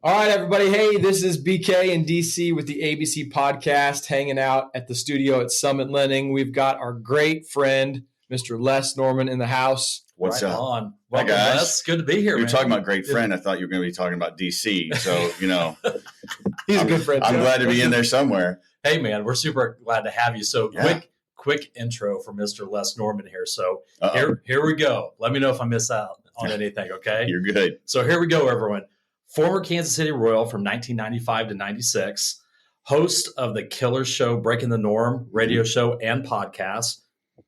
All right, everybody. Hey, this is BK in DC with the ABC podcast, hanging out at the studio at Summit Lending. We've got our great friend, Mr. Les Norman, in the house. What's right up? on. Hi, Welcome, guys. Les. Good to be here, You're man. talking about great friend. I thought you were going to be talking about DC. So, He's a good friend. I'm too. glad to be in there somewhere. Hey, man, we're super glad to have you. So Yeah. quick intro for Mr. Les Norman here. So Uh-oh. here we go. Let me know if I miss out on anything, okay? You're good. So here we go, everyone. Former Kansas City Royal from 1995 to 96, host of the Killer Show, Breaking the Norm radio show and podcast,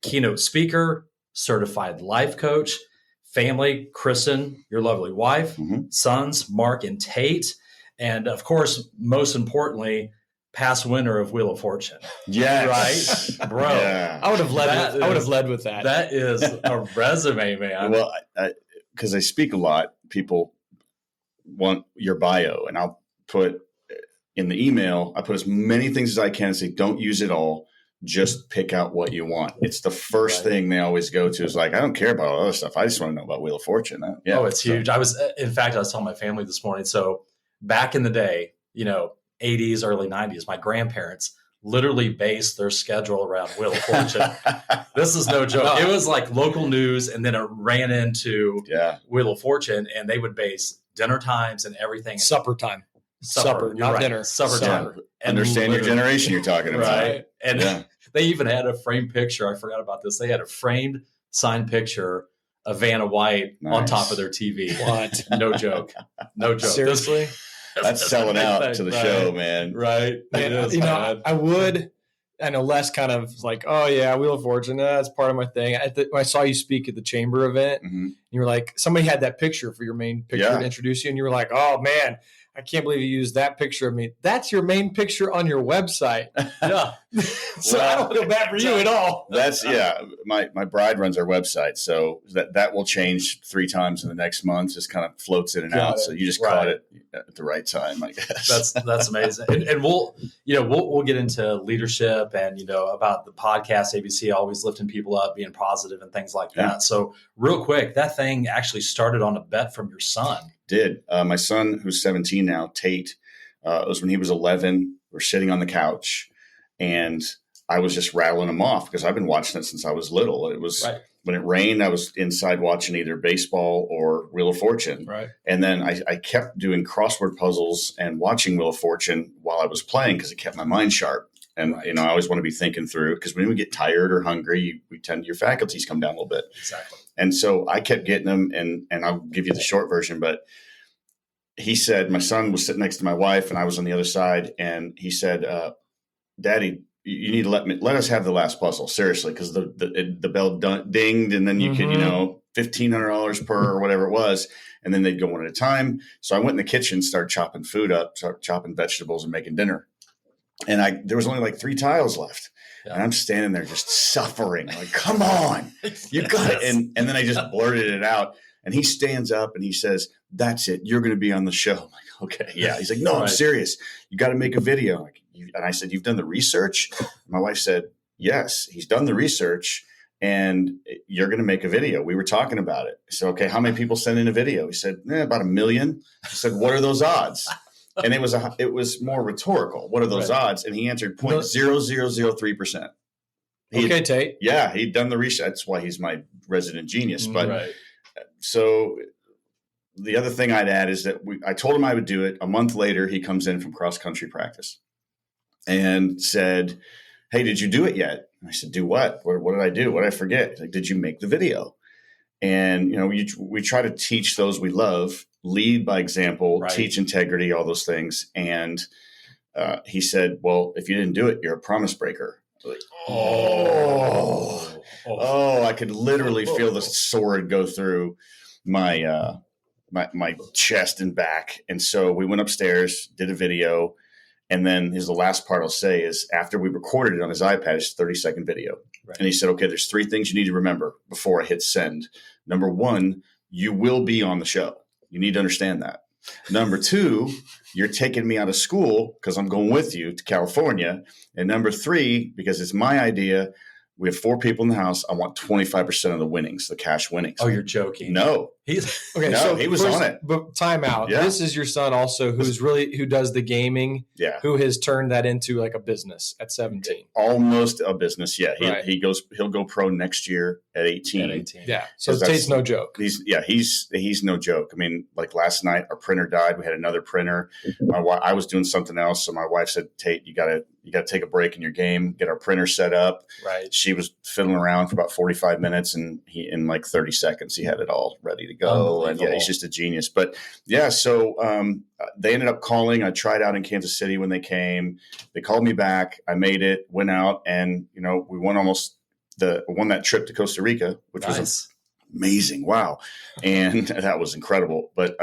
keynote speaker, certified life coach, family, Kristen, your lovely wife, sons, Mark and Tate, and of course, most importantly, past winner of Wheel of Fortune. Yes. Right? Bro. Yeah. I would have led with that. That is a resume, man. Well, because I speak a lot, people want your bio, and I'll put in the email, I put as many things as I can and say, don't use it all. Just pick out what you want. It's the first thing they always go to is like, I don't care about all other stuff. I just want to know about Wheel of Fortune. It's huge. I was telling my family this morning. So back in the day, 80s, early 90s, my grandparents literally based their schedule around Wheel of Fortune. This is no joke. It was like local news, and then it ran into Wheel of Fortune, and they would base dinner times and everything. Supper time. Supper, not right. dinner. Supper time. Understand your generation you're talking about. Right. And they even had a framed picture. I forgot about this. They had a framed signed picture of Vanna White on top of their TV. What? No joke. No joke. Seriously? That's selling out to the show, man. Right. It is, I know Les kind of like, oh yeah, Wheel of Fortune, that's part of my thing. When I saw you speak at the chamber event, you were like, somebody had that picture for your main picture to introduce you, and you were like, oh man, I can't believe you used that picture of me. That's your main picture on your website. Yeah. So I don't feel bad for you at all. That's my bride runs our website, so that will change 3 times in the next month. Just kind of floats in and out. So you just caught it at the right time, I guess. That's amazing. And we'll get into leadership and about the podcast, ABC, always lifting people up, being positive and things like that. So real quick, that thing actually started on a bet from your son. Did my son, who's 17 now, Tate, it was when he was 11. We're sitting on the couch, and I was just rattling him off because I've been watching it since I was little. It was when it rained, I was inside watching either baseball or Wheel of Fortune. Right. And then I kept doing crossword puzzles and watching Wheel of Fortune while I was playing because it kept my mind sharp. And, I always want to be thinking through, because when we get tired or hungry, your faculties come down a little bit. Exactly. And so I kept getting them, and I'll give you the short version, but he said, my son was sitting next to my wife and I was on the other side. And he said, Daddy, you need to let us have the last puzzle. Seriously. Cause the bell dinged, and then you could, $1,500 per or whatever it was. And then they'd go one at a time. So I went in the kitchen, started chopping food up, started chopping vegetables and making dinner. And there was only like 3 tiles left. Yeah. And I'm standing there just suffering. Like, come on, you got it. And then I just blurted it out. And he stands up and he says, that's it. You're going to be on the show. I'm like, okay, yeah. He's like, no, I'm serious. You got to make a video. And I said, you've done the research? My wife said, yes, he's done the research and you're going to make a video. We were talking about it. I said, okay, how many people send in a video? He said, about 1 million. I said, what are those odds? And it was more rhetorical. What are those odds? And he answered 0.0003%. Okay, Tate. Yeah, he'd done the research. That's why he's my resident genius. But so the other thing I'd add is that I told him I would do it. A month later, he comes in from cross country practice and said, hey, did you do it yet? And I said, do what? What did I do? What did I forget? He's like, did you make the video? And, we try to teach those we love, lead by example, teach integrity, all those things. And he said, well, if you didn't do it, you're a promise breaker. Like, I could literally feel the sword go through my my chest and back. And so we went upstairs, did a video. And then the last part I'll say is after we recorded it on his iPad, it's a 30-second video. Right. And he said, okay, there's 3 things you need to remember before I hit send. Number 1, you will be on the show. You need to understand that. Number 2, you're taking me out of school because I'm going with you to California. And number 3, because it's my idea, We have 4 people in the house. I want 25% of the winnings, the cash winnings. Oh, you're joking. No. Okay, no, so he was on it. But time out. Yeah. This is your son also who does the gaming, who has turned that into like a business at 17. Almost a business, yeah. Right. He'll go pro next year at 18. Yeah. So Tate's no joke. He's no joke. I mean, like last night our printer died. We had another printer. I was doing something else, so my wife said, Tate, you gotta take a break in your game, get our printer set up. Right. She was fiddling around for about 45 minutes, and in like 30 seconds he had it all ready to go. And he's just a genius. But so they ended up calling. I tried out in Kansas City when they came. They called me back. I made it, went out, and we won won that trip to Costa Rica, which was amazing. Wow. And that was incredible, but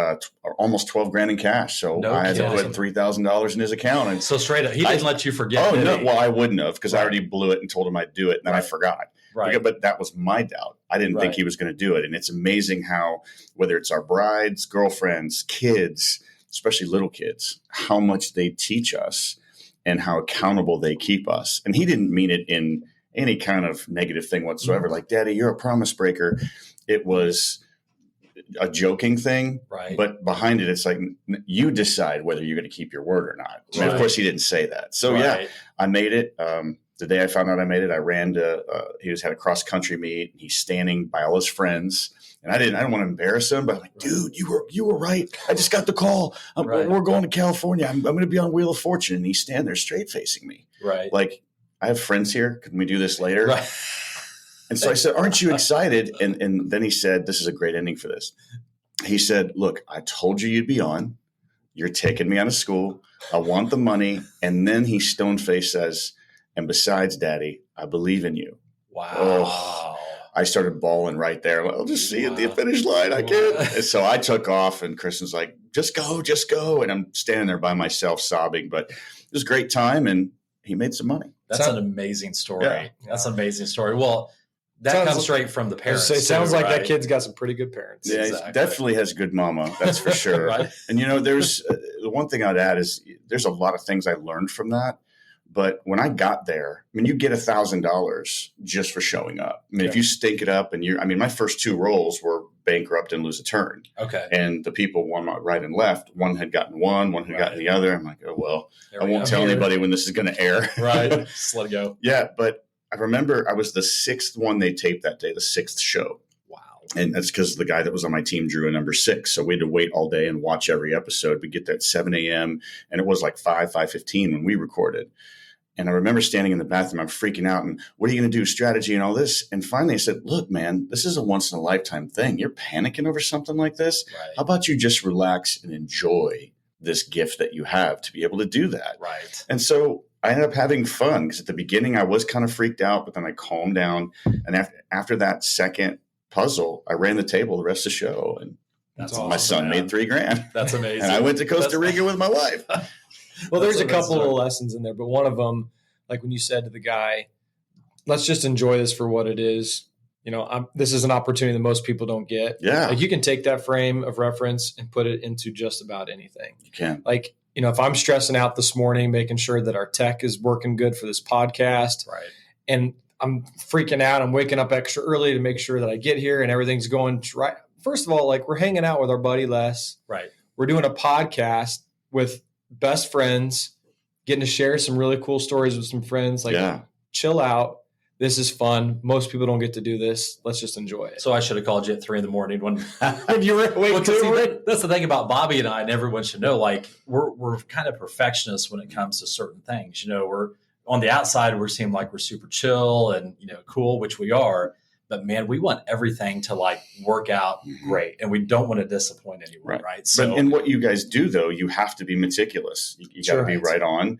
almost 12 grand in cash. So I had to put $3,000 in his account. And so straight up, he didn't let you forget. Oh, no. Well, I wouldn't have, because I already blew it and told him I'd do it. And then I forgot. Right. But that was my doubt. I didn't think he was going to do it. And it's amazing how, whether it's our brides, girlfriends, kids, especially little kids, how much they teach us and how accountable they keep us. And he didn't mean it in any kind of negative thing whatsoever. Like, Daddy, you're a promise breaker. It was a joking thing, but behind it, it's like, you decide whether you're going to keep your word or not. And of course, he didn't say that. So I made it. The day I found out I made it, I ran to. He had a cross country meet. He's standing by all his friends, and I didn't want to embarrass him, but I'm like, dude, you were right. I just got the call. We're going to California. I'm going to be on Wheel of Fortune, and he's standing there straight facing me, like, I have friends here. Can we do this later? Right. And so I said, aren't you excited? And then he said, this is a great ending for this. He said, look, I told you you'd be on. You're taking me out of school. I want the money. And then he stone-faced says, and besides, Daddy, I believe in you. Wow. Oh, I started bawling right there. I'll just see at the finish line. I can't. And so I took off, and Kristen's like, just go. And I'm standing there by myself sobbing. But it was a great time, and he made some money. That's an amazing story. Yeah. That's an amazing story. Well, that comes straight from the parents. It sounds like that kid's got some pretty good parents. Yeah, he definitely has a good mama. That's for sure. And, there's the one thing I'd add is there's a lot of things I learned from that. But when I got there, I mean, you get $1,000 just for showing up. I mean, if you stink it up my first 2 roles were bankrupt and lose a turn. Okay. And the people, one right and left, one had gotten one had gotten the other. I'm like, oh, well, I won't tell anybody when this is going to air. Right. Just let it go. Yeah. But I remember I was the 6th one they taped that day, the 6th show. Wow. And that's because the guy that was on my team drew a number 6. So we had to wait all day and watch every episode. We get there at 7 a.m. and it was like 5:15 when we recorded. And I remember standing in the bathroom, I'm freaking out. And what are you going to do? Strategy and all this. And finally I said, look, man, this is a once in a lifetime thing. You're panicking over something like this. Right. How about you just relax and enjoy this gift that you have to be able to do that? Right. And so I ended up having fun, because at the beginning I was kind of freaked out, but then I calmed down. And after that second puzzle, I ran the table the rest of the show. And that's my son made $3,000. That's amazing. And I went to Costa Rica with my wife. Well, there's a couple of lessons in there, but one of them, like when you said to the guy, let's just enjoy this for what it is. This is an opportunity that most people don't get. Yeah. Like, you can take that frame of reference and put it into just about anything. You can. Like, if I'm stressing out this morning, making sure that our tech is working good for this podcast. Right. And I'm freaking out. I'm waking up extra early to make sure that I get here and everything's going right. First of all, like, we're hanging out with our buddy Les. Right. We're doing a podcast with best friends, getting to share some really cool stories with some friends. Like, chill out. This is fun. Most people don't get to do this. Let's just enjoy it. So I should have called you at 3 a.m. when you were awake. That's the thing about Bobby and I, and everyone should know, like, we're kind of perfectionists when it comes to certain things. We're on the outside, we seem like we're super chill and, cool, which we are. But man, we want everything to like work out great, and we don't want to disappoint anyone, right? So, but in what you guys do, though, you have to be meticulous. You got to be right on,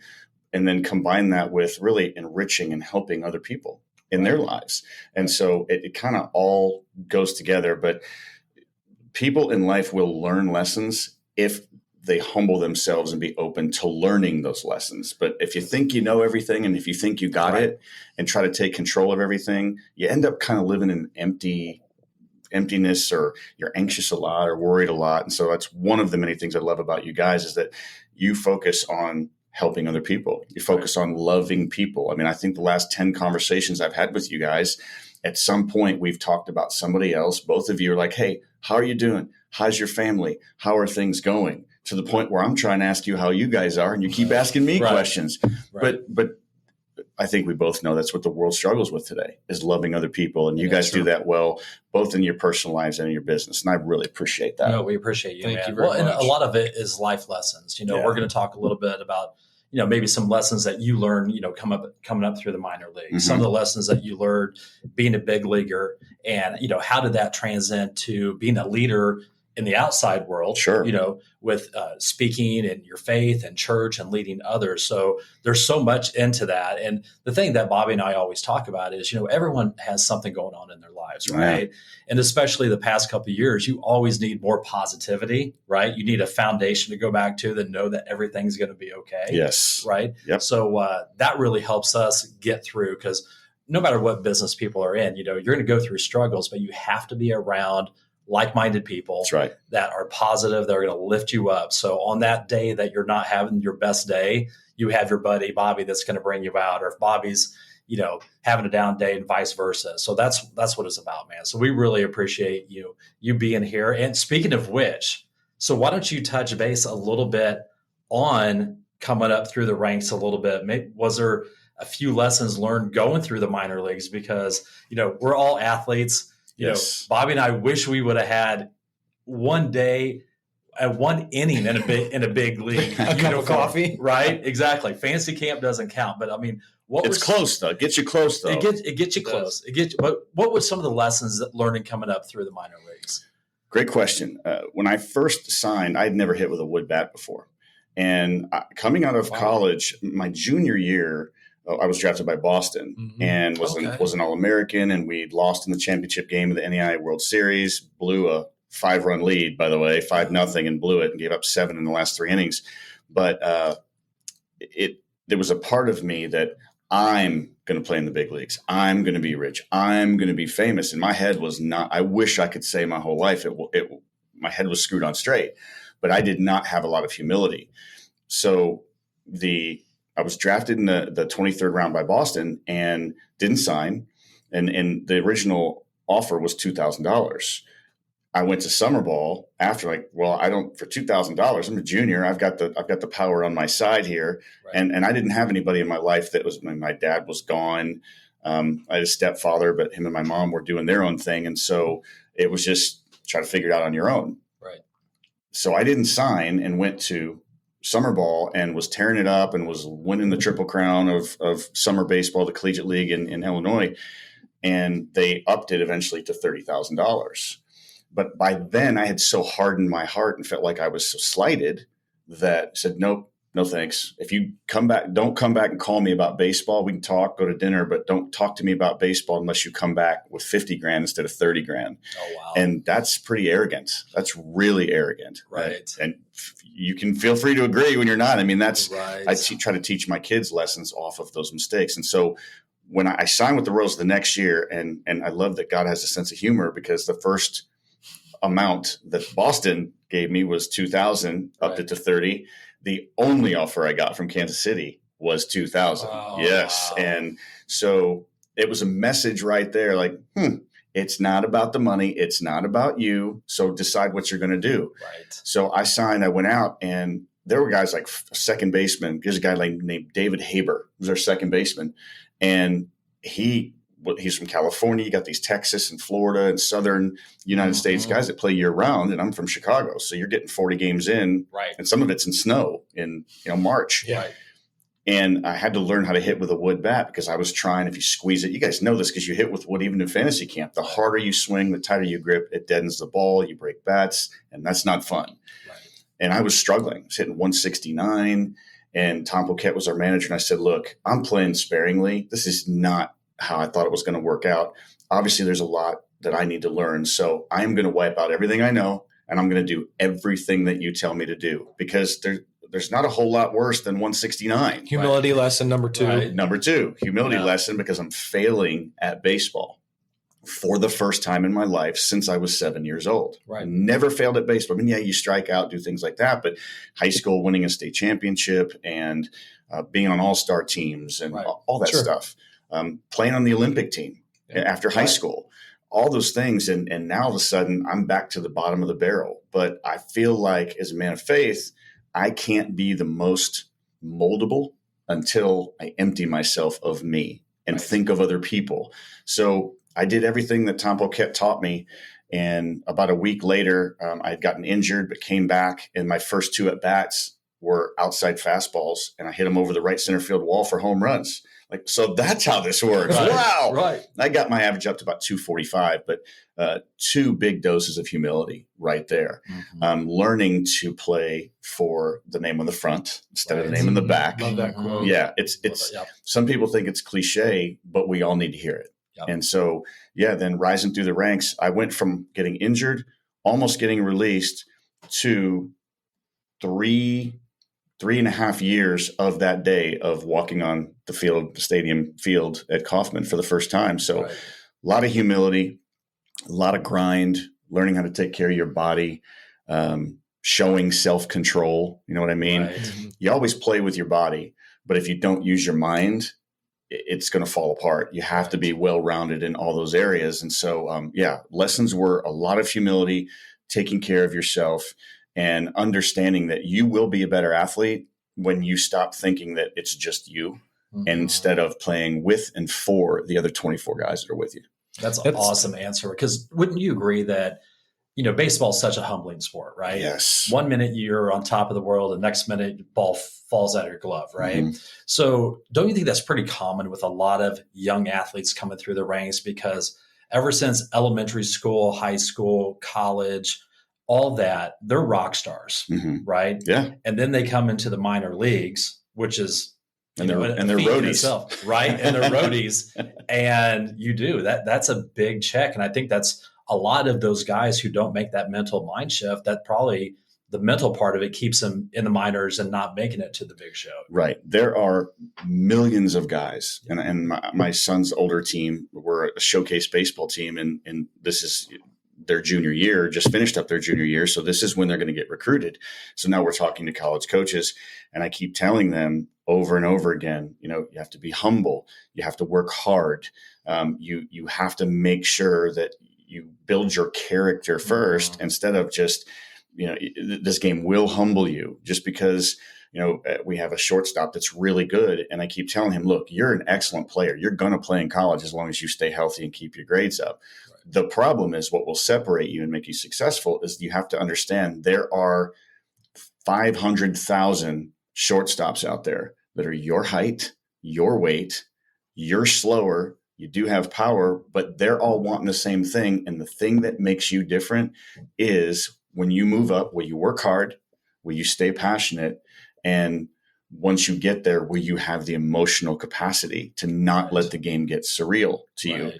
and then combine that with really enriching and helping other people in their lives. And so it kind of all goes together. But people in life will learn lessons if they humble themselves and be open to learning those lessons. But if you think you know everything, and if you think you got it and try to take control of everything, you end up kind of living in emptiness, or you're anxious a lot or worried a lot. And so that's one of the many things I love about you guys, is that you focus on helping other people. You focus on loving people. I mean, I think the last 10 conversations I've had with you guys, at some point we've talked about somebody else. Both of you are like, hey, how are you doing? How's your family? How are things going? To the point where I'm trying to ask you how you guys are, and you keep asking me questions. But I think we both know that's what the world struggles with today, is loving other people. And you guys do that well, both in your personal lives and in your business. And I really appreciate that. No, we appreciate you, Thank man. you very much. And a lot of it is life lessons. We're going to talk a little bit about, maybe some lessons that you learned, coming up through the minor leagues, Mm-hmm. some of the lessons that you learned being a big leaguer, and, how did that transcend to being a leader in the outside world, Sure. With speaking and your faith and church and leading others. So there's so much into that. And the thing that Bobby and I always talk about is, everyone has something going on in their lives, right? And especially the past couple of years, you always need more positivity, right? You need a foundation to go back to that know that everything's going to be okay. Yes. Right. Yep. So that really helps us get through, because no matter what business people are in, you're going to go through struggles, but you have to be around like-minded people. That's right. That are positive. They're going to lift you up. So on that day that you're not having your best day, you have your buddy Bobby that's going to bring you out. Or if Bobby's, having a down day, and vice versa. So that's what it's about, man. So we really appreciate you being here. And speaking of which, so why don't you touch base a little bit on coming up through the ranks a little bit? Maybe, was there a few lessons learned going through the minor leagues? Because, we're all athletes. Yes. Bobby and I wish we would have had one day at one inning in a big league. A cup of coffee. Right? Exactly. Fantasy camp doesn't count. But I mean, It's close though. It gets you close though. It gets you close. But what were some of the lessons that learning coming up through the minor leagues? Great question. When I first signed, I'd never hit with a wood bat before. And coming out of college, my junior year, I was drafted by Boston and was an All-American, and we'd lost in the championship game of the NAIA World Series, blew a 5-run lead, by the way, 5-0, and blew it and gave up 7 in the last 3 innings. But there was a part of me that I'm going to play in the big leagues. I'm going to be rich. I'm going to be famous. And my head was not, I wish I could say my whole life, my head was screwed on straight, but I did not have a lot of humility. So I was drafted in the 23rd round by Boston and didn't sign. And the original offer was $2,000. I went to summer ball after, for $2,000, I'm a junior. I've got the power on my side here. Right. And I didn't have anybody in my life my dad was gone. I had a stepfather, but him and my mom were doing their own thing. And so it was just try to figure it out on your own. Right. So I didn't sign and went to summer ball and was tearing it up and was winning the Triple Crown of summer baseball, the collegiate league in Illinois. And they upped it eventually to $30,000. But by then I had so hardened my heart and felt like I was so slighted that I said, nope, no thanks. If you don't come back and call me about baseball. We can talk, go to dinner, but don't talk to me about baseball unless you come back with $50,000 instead of $30,000. Oh, wow. And that's pretty arrogant. That's really arrogant. Right. And you can feel free to agree when you're not. I mean, that's, right. I try to teach my kids lessons off of those mistakes. And so when I signed with the Royals the next year, and I love that God has a sense of humor, because the first amount that Boston gave me was $2,000, upped it to $30,000. The only offer I got from Kansas City was $2,000. Oh, yes. Wow. And so it was a message right there. Like, it's not about the money. It's not about you. So decide what you're going to do. Right. So I signed, I went out, and there were guys like second baseman. There's a guy named David Haber, who's our second baseman. And he's from California. You got these Texas and Florida and Southern United States guys that play year round. And I'm from Chicago. So you're getting 40 games in, right? And some of it's in snow in March. Yeah. Right. And I had to learn how to hit with a wood bat, because I was trying, if you squeeze it, you guys know this because you hit with wood even in fantasy camp. The harder you swing, the tighter you grip, it deadens the ball, you break bats, and that's not fun. Right. And I was struggling. I was hitting 169, and Tom Poquette was our manager. And I said, look, I'm playing sparingly. This is not how I thought it was going to work out. Obviously, there's a lot that I need to learn. So I'm going to wipe out everything I know, and I'm going to do everything that you tell me to do, because there's not a whole lot worse than 169. Humility lesson number 2. Right. Number 2, humility lesson, because I'm failing at baseball. for the first time in my life since I was 7 years old. Right. I never failed at baseball. I mean, yeah, you strike out, do things like that, but high school, winning a state championship and being on all-star teams and all that stuff. Playing on the Olympic team after high school, all those things. And now all of a sudden I'm back to the bottom of the barrel. But I feel like as a man of faith, I can't be the most moldable until I empty myself of me and think of other people. So I did everything that Tom Poquette taught me. And about a week later, I had gotten injured, but came back. And my first 2 at-bats were outside fastballs. And I hit them over the right center field wall for home runs. Like, so that's how this works. Right. Wow. Right. I got my average up to about 245, but 2 big doses of humility right there. Learning to play for the name on the front instead of the name in the back. Love that quote. Yeah. It's some people think it's cliche, but we all need to hear it. Yep. And so, then rising through the ranks, I went from getting injured, almost getting released, to 3.5 years of that day of walking on the stadium field at Kauffman for the first time. So a lot of humility, a lot of grind, learning how to take care of your body, showing self-control. You know what I mean? Right. You always play with your body, but if you don't use your mind, it's going to fall apart. You have to be well-rounded in all those areas. And so, lessons were a lot of humility, taking care of yourself, and understanding that you will be a better athlete when you stop thinking that it's just you, and instead of playing with and for the other 24 guys that are with you. That's an awesome answer. Because wouldn't you agree that, baseball is such a humbling sport, right? Yes. 1 minute you're on top of the world, the next minute ball falls out of your glove, right? So don't you think that's pretty common with a lot of young athletes coming through the ranks? Because ever since elementary school, high school, college, all that, they're rock stars, right? Yeah. And then they come into the minor leagues, which is and they're roadies, itself, right? And they're roadies, and you do that. That's a big check, and I think that's a lot of those guys who don't make that mental mind shift. That probably the mental part of it keeps them in the minors and not making it to the big show. Right. There are millions of guys, and my son's older team were a showcase baseball team, and this is their junior year, just finished up their junior year. So this is when they're going to get recruited. So now we're talking to college coaches, and I keep telling them over and over again, you have to be humble. You have to work hard. You have to make sure that you build your character first instead of just, this game will humble you just because, we have a shortstop that's really good. And I keep telling him, look, you're an excellent player. You're going to play in college as long as you stay healthy and keep your grades up. Right. The problem is what will separate you and make you successful is you have to understand there are 500,000 shortstops out there that are your height, your weight, you're slower, you do have power, but they're all wanting the same thing. And the thing that makes you different is when you move up, will you work hard, will you stay passionate, and once you get there, will you have the emotional capacity to not let the game get surreal to you?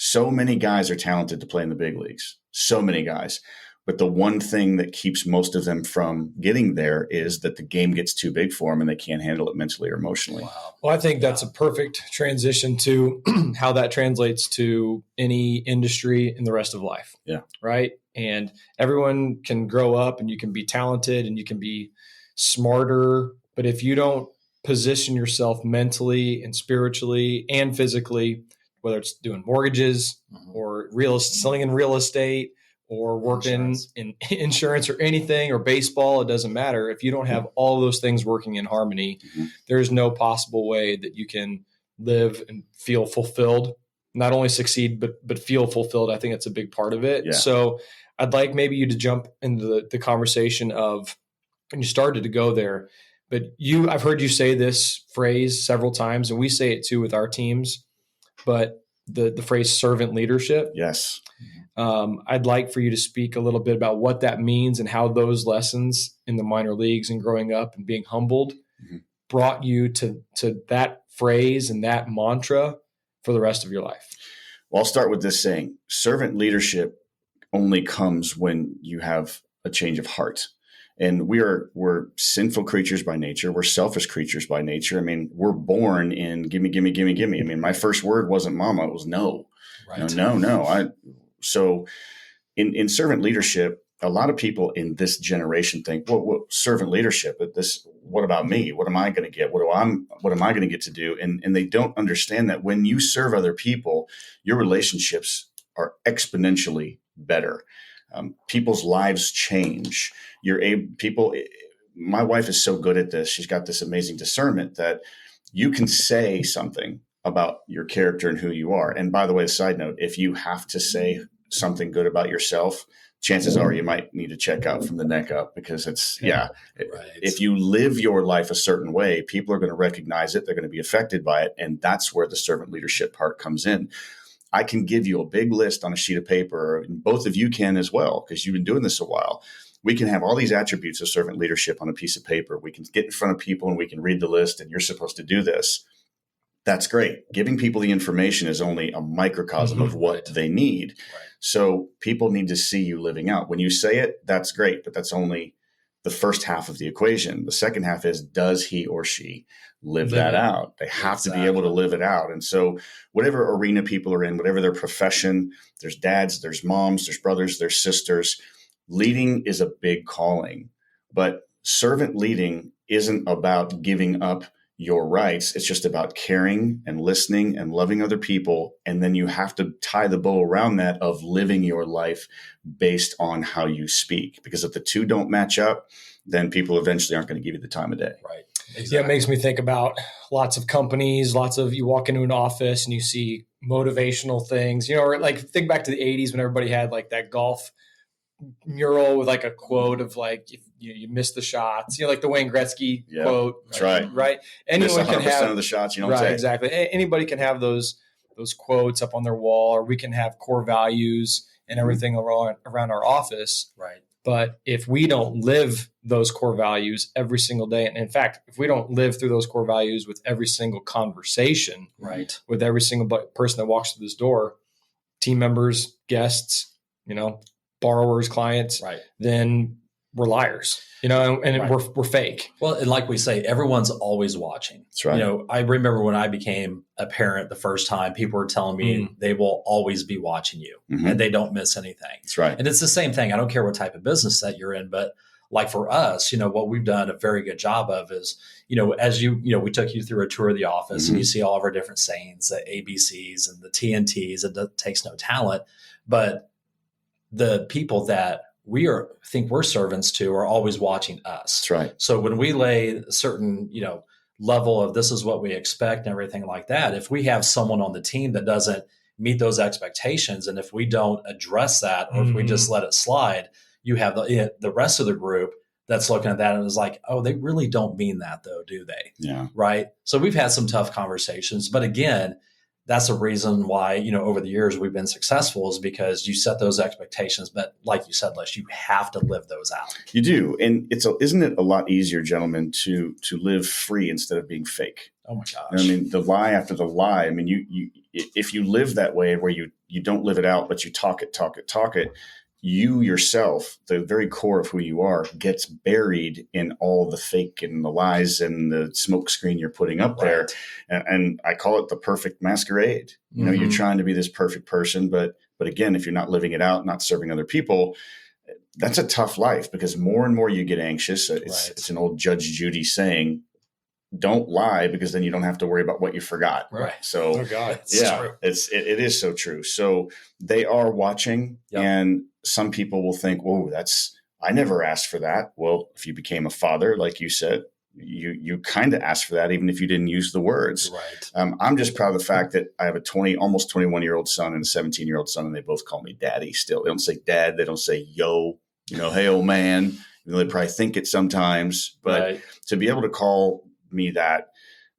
So many guys are talented to play in the big leagues, so many guys. But the one thing that keeps most of them from getting there is that the game gets too big for them and they can't handle it mentally or emotionally. Wow. Well, I think that's a perfect transition to how that translates to any industry in the rest of life. Yeah. Right. And everyone can grow up and you can be talented and you can be smarter. But if you don't position yourself mentally and spiritually and physically, whether it's doing mortgages or selling in real estate, or working in insurance or anything, or baseball, it doesn't matter. If you don't have all those things working in harmony, there's no possible way that you can live and feel fulfilled, not only succeed, but feel fulfilled. I think that's a big part of it. Yeah. So I'd like maybe you to jump into the conversation of, and you started to go there, but I've heard you say this phrase several times, and we say it too with our teams, but the phrase servant leadership. Yes. I'd like for you to speak a little bit about what that means and how those lessons in the minor leagues and growing up and being humbled brought you to that phrase and that mantra for the rest of your life. Well, I'll start with this saying: servant leadership only comes when you have a change of heart. And we're sinful creatures by nature. We're selfish creatures by nature. I mean, we're born in gimme, gimme, gimme, gimme. I mean, my first word wasn't mama, it was no. Right. No. So in servant leadership, a lot of people in this generation think, well, servant leadership, but what about me? What am I going to get? What am I going to get to do? And they don't understand that when you serve other people, your relationships are exponentially better. People's lives change. My wife is so good at this. She's got this amazing discernment that you can say something about your character and who you are. And by the way, side note, if you have to say something good about yourself, chances are you might need to check out from the neck up, because if you live your life a certain way, people are going to recognize it. They're going to be affected by it. And that's where the servant leadership part comes in. I can give you a big list on a sheet of paper, and both of you can as well, because you've been doing this a while. We can have all these attributes of servant leadership on a piece of paper. We can get in front of people and we can read the list, and you're supposed to do this. That's great. Giving people the information is only a microcosm of what they need. Right. So people need to see you living out. When you say it, that's great, but that's only the first half of the equation. The second half is, does he or she live that out? They have to be able to live it out. And so whatever arena people are in, whatever their profession, there's dads, there's moms, there's brothers, there's sisters, leading is a big calling. But servant leading isn't about giving up your rights. It's just about caring and listening and loving other people. And then you have to tie the bow around that of living your life based on how you speak. Because if the two don't match up, then people eventually aren't going to give you the time of day. Right. Exactly. Yeah, it makes me think about lots of companies, you walk into an office and you see motivational things, or like think back to the 80s when everybody had like that golf mural with like a quote of like, if you miss the shots, like the Wayne Gretzky quote. That's right. Right. Anyone can have of the shots you don't right, take. Exactly. Anybody can have those quotes up on their wall, or we can have core values and everything around our office. Right. But if we don't live those core values every single day, and in fact, if we don't live through those core values with every single conversation, right, person with every single person that walks through this door, team members, guests, borrowers, clients, right, then we're liars, and right. we're fake. Well, and like we say, everyone's always watching. That's right. I remember when I became a parent the first time, people were telling me they will always be watching you and they don't miss anything. That's right. And it's the same thing. I don't care what type of business that you're in, but like for us, what we've done a very good job of is, as we took you through a tour of the office and you see all of our different sayings, the ABCs and the TNTs, it takes no talent, but the people that think we're servants to are always watching us. That's right. So when we lay a certain, level of this is what we expect and everything like that, if we have someone on the team that doesn't meet those expectations, and if we don't address that, or if we just let it slide, you have the rest of the group that's looking at that and is like, oh, they really don't mean that though, do they? Yeah. Right. So we've had some tough conversations, but again, that's a reason why, over the years we've been successful, is because you set those expectations. But like you said, Les, you have to live those out. You do. And isn't it a lot easier, gentlemen, to live free instead of being fake? Oh my gosh. The lie after the lie. You if you live that way where you don't live it out, but you talk it, you yourself, the very core of who you are, gets buried in all the fake and the lies and the smoke screen you're putting up there. And I call it the perfect masquerade. You're trying to be this perfect person, but again, if you're not living it out, not serving other people, that's a tough life, because more and more you get anxious. It's an old Judge Judy saying, don't lie, because then you don't have to worry about what you forgot. Right. So, true. It is so true. So they are watching, and some people will think, whoa, I never asked for that. Well, if you became a father, like you said, you kind of asked for that, even if you didn't use the words. Right. I'm just proud of the fact that I have a almost 21-year-old son and a 17-year-old son, and they both call me daddy still. They don't say dad. They don't say yo, hey, old man. They probably think it sometimes, but to be able to call me that,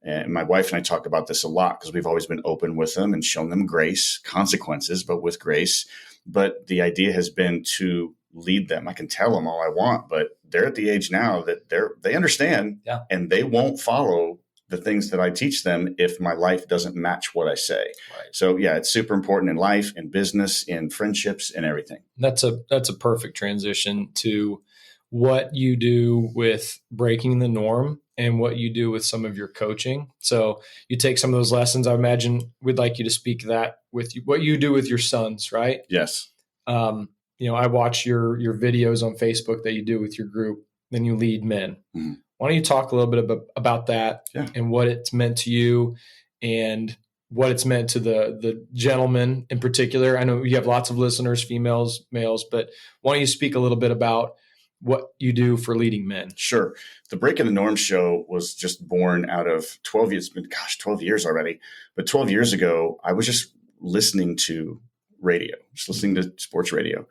and my wife and I talk about this a lot, because we've always been open with them and shown them grace, consequences, but with grace. But the idea has been to lead them. I can tell them all I want, but they're at the age now that they understand, and they won't follow the things that I teach them if my life doesn't match what I say. Right. So it's super important in life, in business, in friendships, and everything. That's a perfect transition to what you do with breaking the norm and what you do with some of your coaching. So you take some of those lessons. I imagine we'd like you to speak that with what you do with your sons, right? Yes. I watch your videos on Facebook that you do with your group. Then you lead men. Mm-hmm. Why don't you talk a little bit about that and what it's meant to you and what it's meant to the gentlemen in particular? I know you have lots of listeners, females, males, but why don't you speak a little bit about what you do for leading men? Sure. The Breaking the Norm show was just born out of 12 years. It's been, 12 years already. But 12 years ago, I was just listening to radio, just listening to sports radio.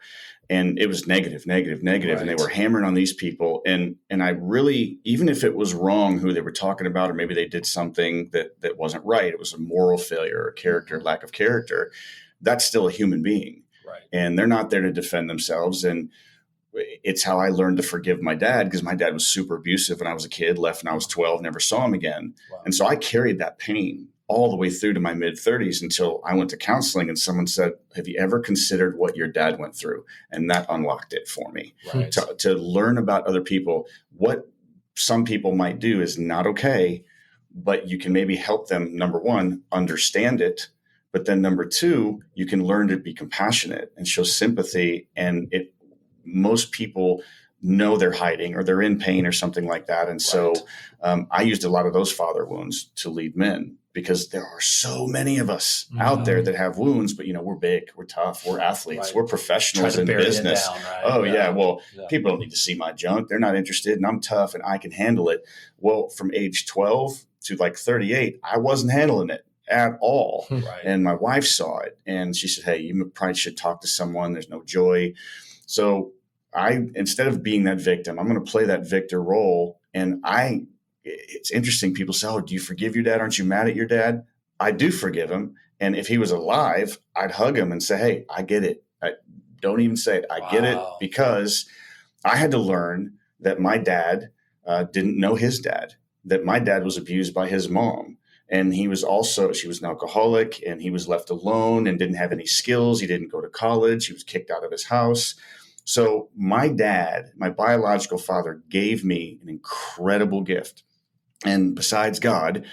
And it was negative. Right. And they were hammering on these people. And I really, even if it was wrong who they were talking about, or maybe they did something that wasn't right, it was a moral failure, or character, lack of character, that's still a human being. Right. And they're not there to defend themselves. And it's how I learned to forgive my dad, because my dad was super abusive when I was a kid, left when I was 12, never saw him again. Wow. And so I carried that pain all the way through to my mid-30s until I went to counseling, and someone said, have you ever considered what your dad went through? And that unlocked it for me. Right. To learn about other people. What some people might do is not okay, but you can maybe help them, number one, understand it. But then number two, you can learn to be compassionate and show sympathy. And most people know they're hiding or they're in pain or something like that. And so I used a lot of those father wounds to lead men, because there are so many of us out there that have wounds, but we're big, we're tough, we're athletes, we're professionals in business. Down, right? Oh yeah. Well, people don't need to see my junk. They're not interested, and I'm tough and I can handle it. Well, from age 12 to like 38, I wasn't handling it at all. Right. And my wife saw it and she said, hey, you probably should talk to someone. There's no joy. So instead of being that victim, I'm going to play that victor role. And it's interesting. People say, oh, do you forgive your dad? Aren't you mad at your dad? I do forgive him. And if he was alive, I'd hug him and say, hey, I get it. Don't even say it. I get it, because I had to learn that my dad didn't know his dad, that my dad was abused by his mom. And she was an alcoholic, and he was left alone and didn't have any skills. He didn't go to college. He was kicked out of his house. So my dad, my biological father, gave me an incredible gift. And besides God,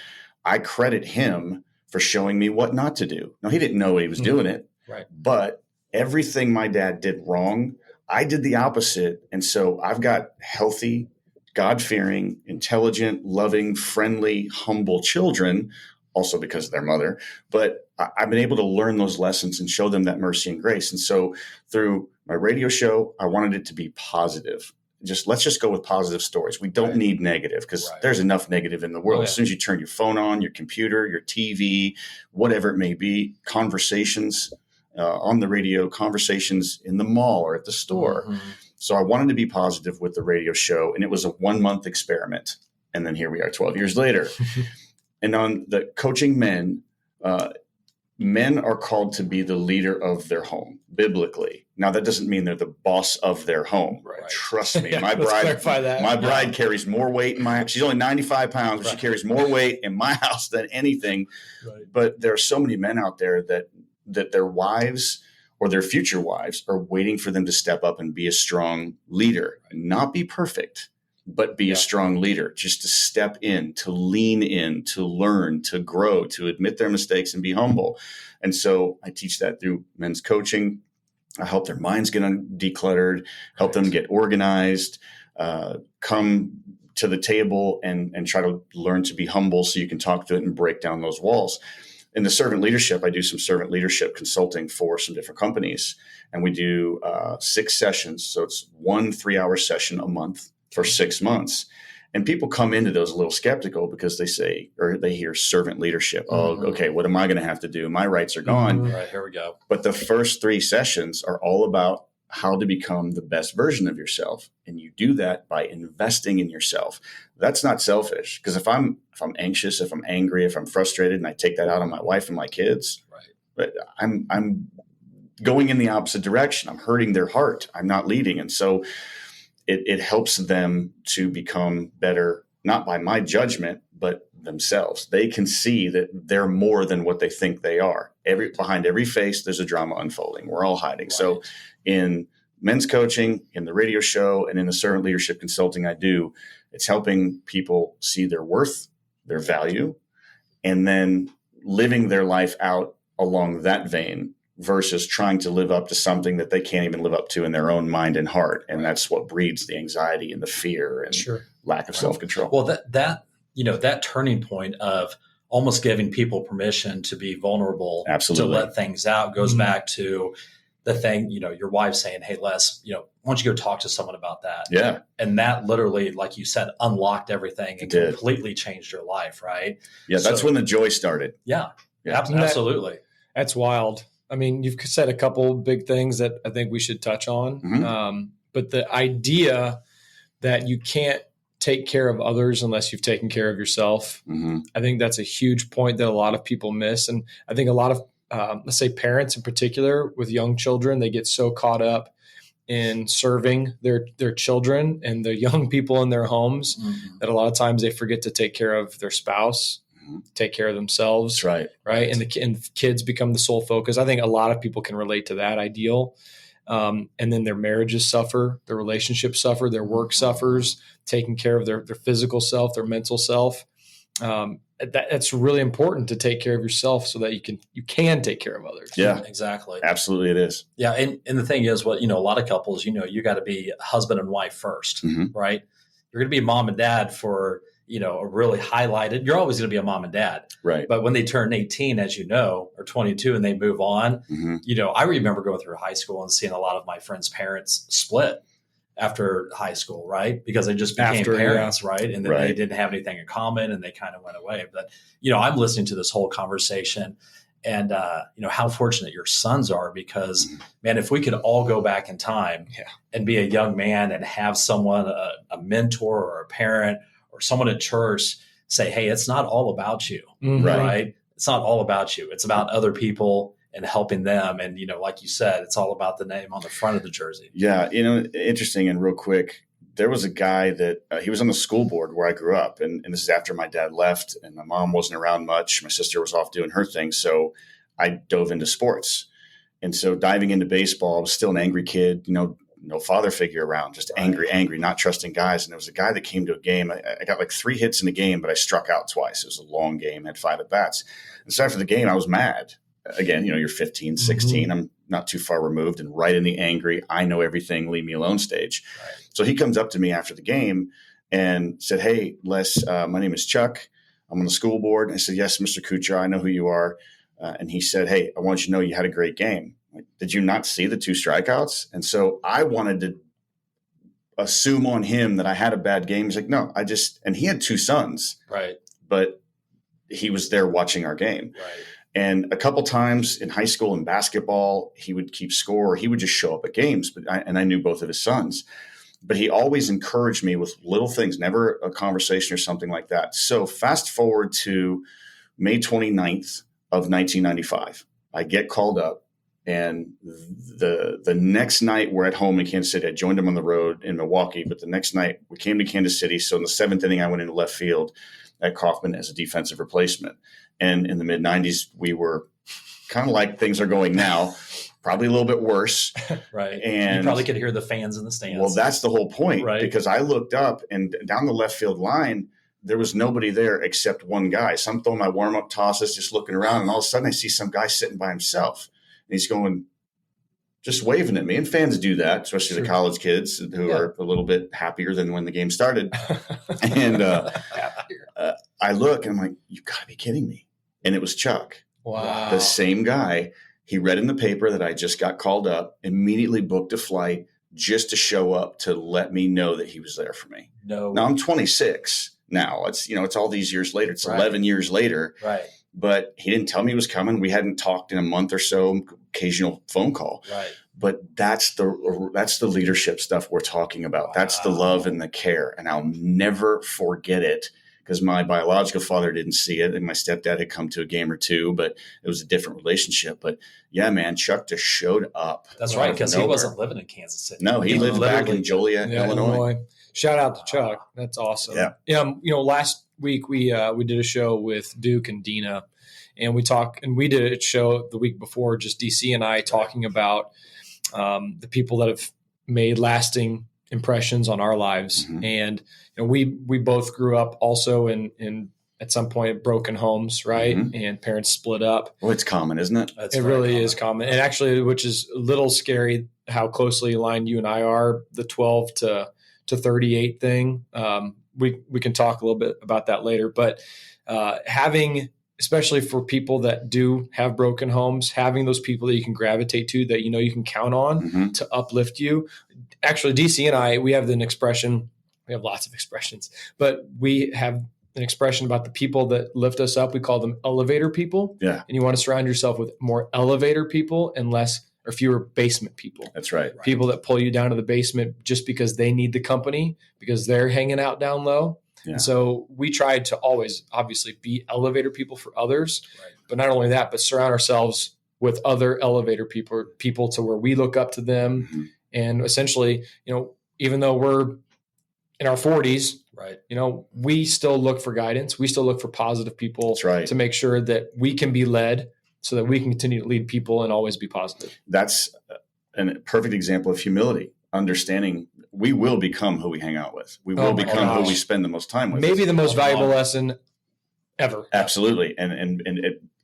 I credit him for showing me what not to do. Now, he didn't know he was doing it, right? But everything my dad did wrong, I did the opposite. And so I've got healthy, God-fearing, intelligent, loving, friendly, humble children, also because of their mother. But I've been able to learn those lessons and show them that mercy and grace. And so through my radio show, I wanted it to be positive. Let's just go with positive stories. We don't need negative, because there's enough negative in the world. As soon as you turn your phone on, your computer, your TV, whatever it may be, conversations on the radio, conversations in the mall or at the store. Mm-hmm. So I wanted to be positive with the radio show, and it was a 1-month experiment. And then here we are 12 years later. And on the coaching men, men are called to be the leader of their home, biblically. Now, that doesn't mean they're the boss of their home. Right. Trust me. My bride carries more weight in my house. She's only 95 pounds, but she carries more weight in my house than anything. Right. But there are so many men out there that their wives or their future wives are waiting for them to step up and be a strong leader, not be perfect, but be a strong leader, just to step in, to lean in, to learn, to grow, to admit their mistakes and be humble. And so I teach that through men's coaching. I help their minds get decluttered, help them get organized, come to the table and try to learn to be humble so you can talk to it and break down those walls. In the servant leadership, I do some servant leadership consulting for some different companies, and we do 6 sessions. So it's 1 3-hour session a month for 6 months. And people come into those a little skeptical because they hear servant leadership. Mm-hmm. Oh, okay, what am I going to have to do? My rights are gone. Mm-hmm. Right, here we go. But the first 3 sessions are all about how to become the best version of yourself. And you do that by investing in yourself. That's not selfish, because if I'm anxious, if I'm angry, if I'm frustrated, and I take that out on my wife and my kids, but I'm going in the opposite direction. I'm hurting their heart. I'm not leading. And so it helps them to become better, not by my judgment, but themselves. They can see that they're more than what they think they are. Behind every face, there's a drama unfolding. We're all hiding. Right. So in men's coaching, in the radio show, and in the servant leadership consulting I do, it's helping people see their worth, their value, and then living their life out along that vein versus trying to live up to something that they can't even live up to in their own mind and heart. And that's what breeds the anxiety and the fear and lack of self-control. Well, that turning point of almost giving people permission to be vulnerable, to let things out, goes back to the thing, your wife saying, hey, Les, why don't you go talk to someone about that? Yeah. And that literally, like you said, unlocked everything and completely changed your life, right? Yeah, that's when the joy started. Yeah. Absolutely. That's wild. I mean, you've said a couple big things that I think we should touch on. But the idea that you can't take care of others unless you've taken care of yourself, I think that's a huge point that a lot of people miss. And I think a lot of, let's say parents in particular with young children, they get so caught up in serving their children and the young people in their homes that a lot of times they forget to take care of their spouse, take care of themselves. Right. And the kids become the sole focus. I think a lot of people can relate to that ideal. And then their marriages suffer, their relationships suffer, their work suffers, taking care of their physical self, their mental self. That's really important to take care of yourself so that you can take care of others. Yeah, exactly. Absolutely. It is. Yeah. And the thing is a lot of couples, you got to be husband and wife first, right? You're going to be mom and dad for, a really highlighted, you're always going to be a mom and dad. Right. But when they turn 18, as or 22 and they move on, I remember going through high school and seeing a lot of my friends' parents split after high school, right? Because they just became parents, right? And then they didn't have anything in common and they kind of went away. But, I'm listening to this whole conversation and, how fortunate your sons are because, man, if we could all go back in time and be a young man and have someone, a mentor or a parent or someone at church say, hey, it's not all about you, right? It's not all about you. It's about other people and helping them. And, like you said, it's all about the name on the front of the jersey. Yeah. Interesting and real quick, there was a guy that he was on the school board where I grew up. And this is after my dad left and my mom wasn't around much. My sister was off doing her thing. So I dove into sports. And so diving into baseball, I was still an angry kid, no father figure around, just angry, not trusting guys. And there was a guy that came to a game. I got like 3 hits in a game, but I struck out twice. It was a long game, had 5 at bats. And so after the game, I was mad. Again, you're 15, 16. I'm not too far removed and right in the angry, I know everything, leave me alone stage. Right. So he comes up to me after the game and said, hey, Les, my name is Chuck. I'm on the school board. And I said, yes, Mr. Kuchar, I know who you are. And he said, hey, I want you to know you had a great game. Like, did you not see the 2 strikeouts? And so I wanted to assume on him that I had a bad game. He's like, no, and he had 2 sons. Right. But he was there watching our game. Right. And a couple times in high school in basketball, he would keep score. Or he would just show up at games. And I knew both of his sons. But he always encouraged me with little things, never a conversation or something like that. So fast forward to May 29th of 1995. I get called up. And the next night we're at home in Kansas City. I joined him on the road in Milwaukee. But the next night we came to Kansas City. So in the 7th inning, I went into left field at Kauffman as a defensive replacement. And in the mid-90s, we were kind of like things are going now, probably a little bit worse. Right. And you probably could hear the fans in the stands. Well, that's the whole point. Right. Because I looked up and down the left field line, there was nobody there except one guy. So I'm throwing my warm-up tosses, just looking around. And all of a sudden, I see some guy sitting by himself. And he's going, just waving at me. And fans do that, especially the college kids who are a little bit happier than when the game started. And I look and I'm like, you got to be kidding me. And it was Chuck. Wow. The same guy. He read in the paper that I just got called up, immediately booked a flight just to show up to let me know that he was there for me. No. Now I'm 26 now. It's, it's all these years later. It's 11 years later. Right. But he didn't tell me he was coming. We hadn't talked in a month or so, occasional phone call. Right. But that's the leadership stuff we're talking about. Wow. That's the love and the care. And I'll never forget it because my biological father didn't see it. And my stepdad had come to a game or 2, but it was a different relationship. But yeah, man, Chuck just showed up. That's right. Because he wasn't living in Kansas City. No, he lived back in Joliet, Illinois. Shout out to Chuck. That's awesome. Yeah. Last week we did a show with Duke and Dina, and we did a show the week before, just DC and I talking about the people that have made lasting impressions on our lives. Mm-hmm. And we both grew up also in at some point broken homes, right? Mm-hmm. And parents split up. Well, it's common, isn't it? It really is common. And actually, which is a little scary how closely aligned you and I are, the 12 to 38 thing. We can talk a little bit about that later, but having, especially for people that do have broken homes, having those people that you can gravitate to, that you can count on Mm-hmm. to uplift you. Actually, DC and I, we have an expression. We have lots of expressions, but we have an expression about the people that lift us up. We call them elevator people. Yeah. And you want to surround yourself with more elevator people and fewer basement people. That's right. People that pull you down to the basement just because they need the company, because they're hanging out down low. Yeah. And so we tried to always obviously be elevator people for others, but not only that, but surround ourselves with other elevator people to where we look up to them. Mm-hmm. And essentially, even though we're in our 40s, right, we still look for guidance. We still look for positive people to make sure that we can be led so that we can continue to lead people and always be positive. That's a perfect example of humility, understanding we will become who we hang out with. We will become who we spend the most time with. Maybe the most valuable lesson ever. Absolutely. And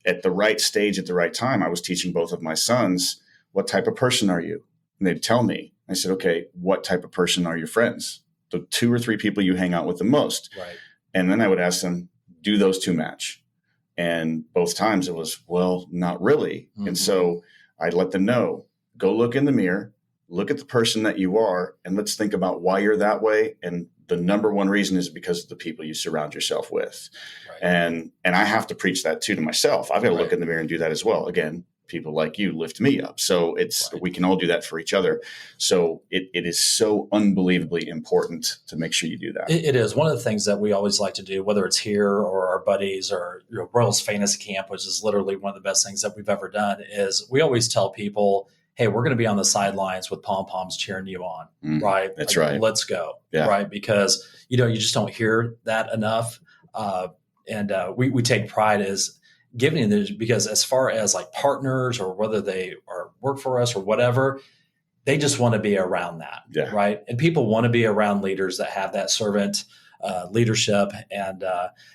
at the right stage, at the right time, I was teaching both of my sons, what type of person are you? And they'd tell me. I said, okay, what type of person are your friends? The 2 or 3 people you hang out with the most. Right. And then I would ask them, do those 2 match? And both times it was, well, not really. Mm-hmm. And so I'd let them know, go look in the mirror, look at the person that you are, and let's think about why you're that way. And the number one reason is because of the people you surround yourself with. Right. And I have to preach that too to myself. I've got to look in the mirror and do that as well. Again, people like you lift me up. So we can all do that for each other. So it is so unbelievably important to make sure you do that. It is. One of the things that we always like to do, whether it's here or our buddies or Royals Fantasy Camp, which is literally one of the best things that we've ever done, is we always tell people, hey, we're going to be on the sidelines with pom-poms cheering you on, right? That's right. Let's go, right? Because, you just don't hear that enough. We take pride as giving this, because as far as like partners or whether they are work for us or whatever, they just want to be around that, right? And people want to be around leaders that have that servant leadership. And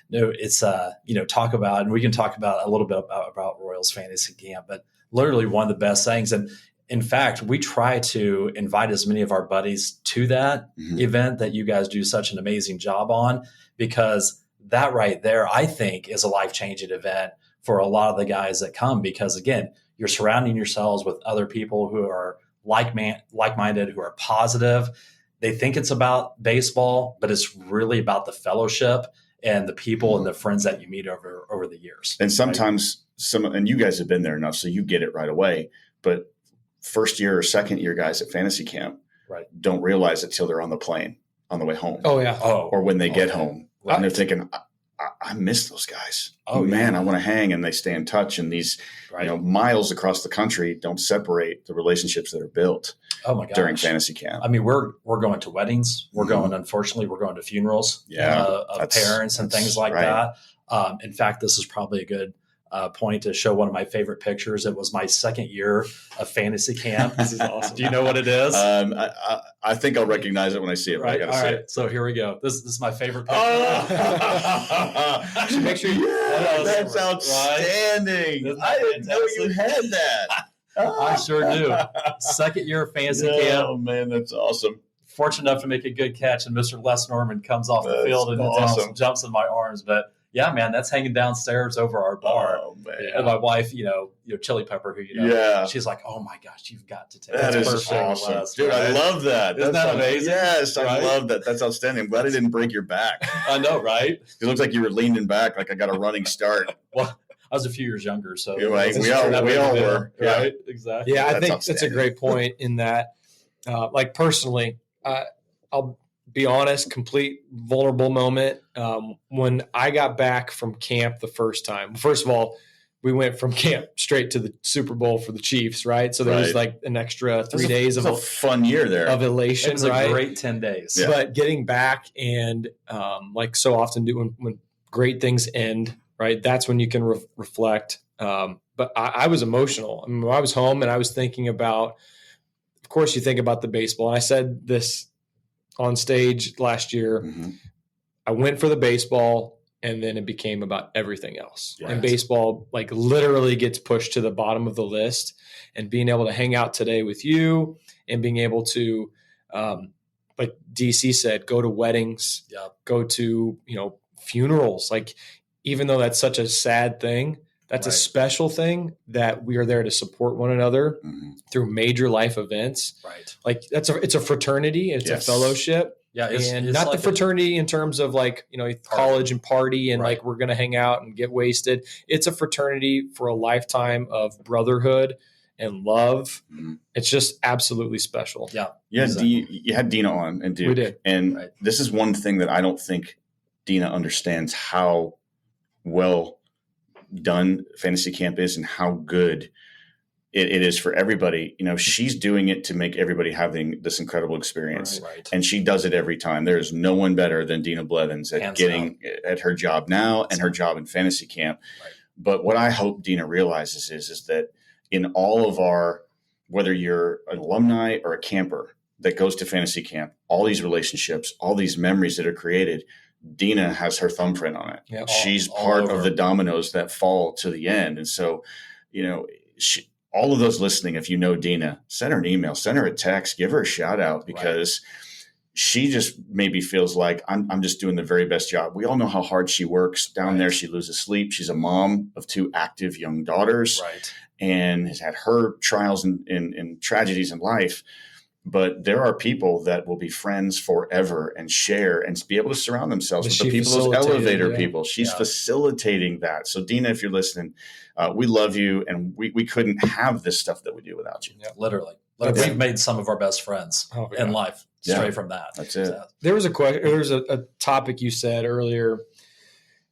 it's talk about, and we can talk about a little bit about Royals Fantasy Camp, but literally one of the best things. And in fact, we try to invite as many of our buddies to that event that you guys do such an amazing job on, because that right there, I think, is a life-changing event for a lot of the guys that come, because again, you're surrounding yourselves with other people who are like-minded, who are positive. They think it's about baseball, but it's really about the fellowship and the people and the friends that you meet over the years. And sometimes and you guys have been there enough, so you get it right away. But first year or second year guys at fantasy camp don't realize it till they're on the plane on the way home. Oh yeah. Or when they get home, and they're thinking, I miss those guys. Oh man, I want to hang, and they stay in touch. And these, miles across the country don't separate the relationships that are built. Oh my gosh. During fantasy camp. I mean, we're going to weddings. We're going, unfortunately, we're going to funerals of parents and things like that. In fact, this is probably a good point to show one of my favorite pictures. It was my second year of fantasy camp. This is awesome. Do you know what it is? I think I'll recognize it when I see it. Right. I gotta see it. So here we go. This is my favorite picture. Make sure that's outstanding. Right? I didn't know you had that. I sure do. Second year of fantasy camp. Oh man, that's awesome. Fortunate enough to make a good catch, and Mr. Les Norman comes off the field and jumps in my arms. But yeah, man, that's hanging downstairs over our bar. Oh, man. And my wife, Chili Pepper, who she's like, oh my gosh, you've got to take that. That is awesome, dude. Right? I love that. Isn't that amazing? Yes, I love that. That's outstanding. I'm glad I didn't break your back. I know, right? It looks like you were leaning back, like I got a running start. Well, I was a few years younger, so we all were, right? Exactly. Yeah, I think that's a great point. In that, like personally, I'll be honest, complete vulnerable moment. When I got back from camp the first time, first of all, we went from camp straight to the Super Bowl for the Chiefs, right? So there was like an extra 3 days of a fun year there of elation. It was a great 10 days. Yeah. But getting back and like so often do when great things end, right? That's when you can reflect. But I was emotional. I mean, I was home and I was thinking about, of of course, you think about the baseball. And I said this on stage last year. Mm-hmm. I went for the baseball, and then it became about everything else. Right. And baseball like literally gets pushed to the bottom of the list. And being able to hang out today with you and being able to, like DC said, go to weddings, go to, funerals. Like, even though that's such a sad thing, that's a special thing that we are there to support one another through major life events. Right. Like it's a fraternity. It's a fellowship. Yeah. And not like the fraternity in terms of like, college and party and like we're going to hang out and get wasted. It's a fraternity for a lifetime of brotherhood and love. It's just absolutely special. Yeah. Yeah. Exactly. You had Dina on and Duke. We did. And this is one thing that I don't think Dina understands how well done fantasy camp is and how good it is for everybody. She's doing it to make everybody having this incredible experience. Right. And she does it every time. There's no one better than Dina Blevins at getting at her job now and her job in fantasy camp. Right. But what I hope Dina realizes is that in all of our, whether you're an alumni or a camper that goes to fantasy camp, all these relationships, all these memories that are created, Dina has her thumbprint on it. Yeah, she's part of the dominoes that fall to the end. And so, all of those listening, if you know Dina, send her an email, send her a text, give her a shout out, because she just maybe feels like I'm just doing the very best job. We all know how hard she works down there. She loses sleep. She's a mom of 2 active young daughters and has had her trials and tragedies in life. But there are people that will be friends forever and share and be able to surround themselves with the people, those elevator people. She's facilitating that. So Dina, if you're listening, we love you, and we couldn't have this stuff that we do without you. Yeah, literally. We've made some of our best friends in life straight from that. That's it. There was a question. There was a topic you said earlier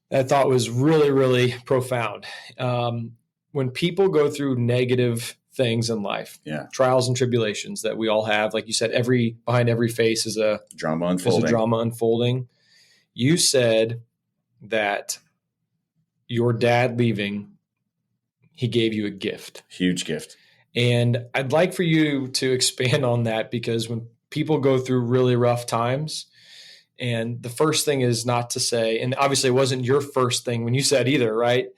that I thought was really, really profound. When people go through negative things in life, trials and tribulations that we all have, like you said, behind every face is a drama unfolding. You said that your dad leaving, he gave you a gift, huge gift, and I'd like for you to expand on that, because when people go through really rough times, and the first thing is not to say, and obviously it wasn't your first thing when you said either, right?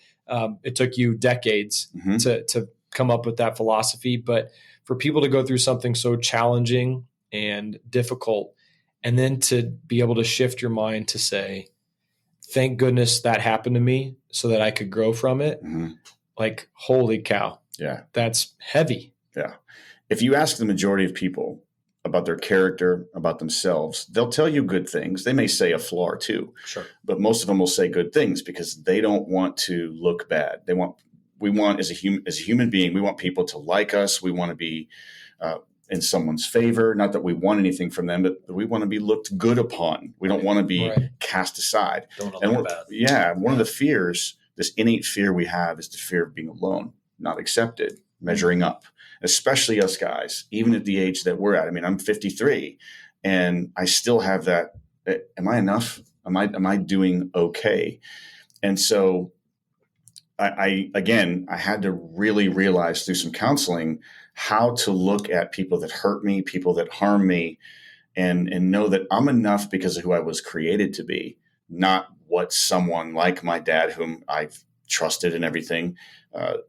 It took you decades to come up with that philosophy. But for people to go through something so challenging and difficult, and then to be able to shift your mind to say, thank goodness that happened to me so that I could grow from it. Like, holy cow. Yeah. That's heavy. Yeah. If you ask the majority of people about their character, about themselves, they'll tell you good things. They may say a flaw or two, but most of them will say good things because they don't want to look bad. We want as a human being, we want people to like us. We want to be in someone's favor. Not that we want anything from them, but we want to be looked good upon. We don't want to be cast aside. Don't want to look bad. Yeah. One of the fears, this innate fear we have, is the fear of being alone, not accepted, measuring up, especially us guys, even at the age that we're at. I mean, I'm 53 and I still have that. Am I enough? Am I doing okay? And so I had to really realize through some counseling how to look at people that hurt me, people that harm me, and know that I'm enough because of who I was created to be, not what someone like my dad, whom I've trusted and everything,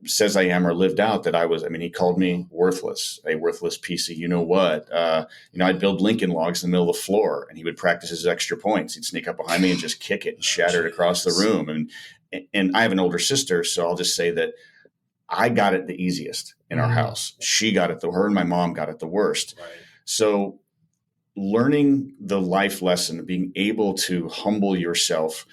says I am or lived out that I was. I mean, he called me worthless, a worthless piece of you-know-what. I'd build Lincoln logs in the middle of the floor, and he would practice his extra points. He'd sneak up behind me and just kick it and shatter it across the room. And I have an older sister, so I'll just say that I got it the easiest in our house. She got it, her and my mom got it the worst. Right. So learning the life lesson, being able to humble yourself,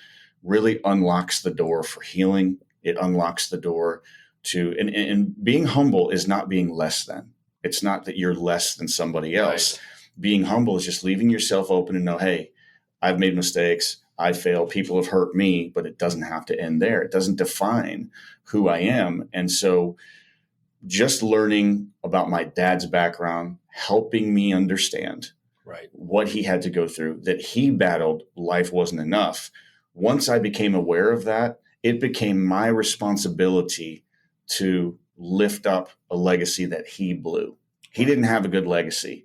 really unlocks the door for healing. It unlocks the door to, and being humble is not being less than. It's not that you're less than somebody else. Right. Being humble is just leaving yourself open and know, hey, I've made mistakes. I fail. People have hurt me, but it doesn't have to end there. It doesn't define who I am. And so just learning about my dad's background, helping me understand what he had to go through, that he battled, life wasn't enough. Once I became aware of that, it became my responsibility to lift up a legacy that he blew. He didn't have a good legacy.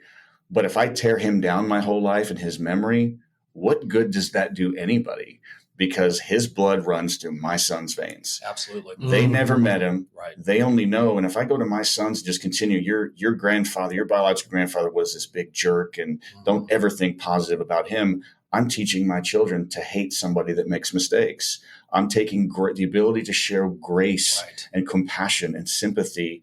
But if I tear him down my whole life and his memory, what good does that do anybody? Because his blood runs through my son's veins. Absolutely. They never met him. Right. They only know. And if I go to my sons and just continue, your grandfather, your biological grandfather was this big jerk, and don't ever think positive about him. I'm teaching my children to hate somebody that makes mistakes. I'm taking the ability to share grace and compassion and sympathy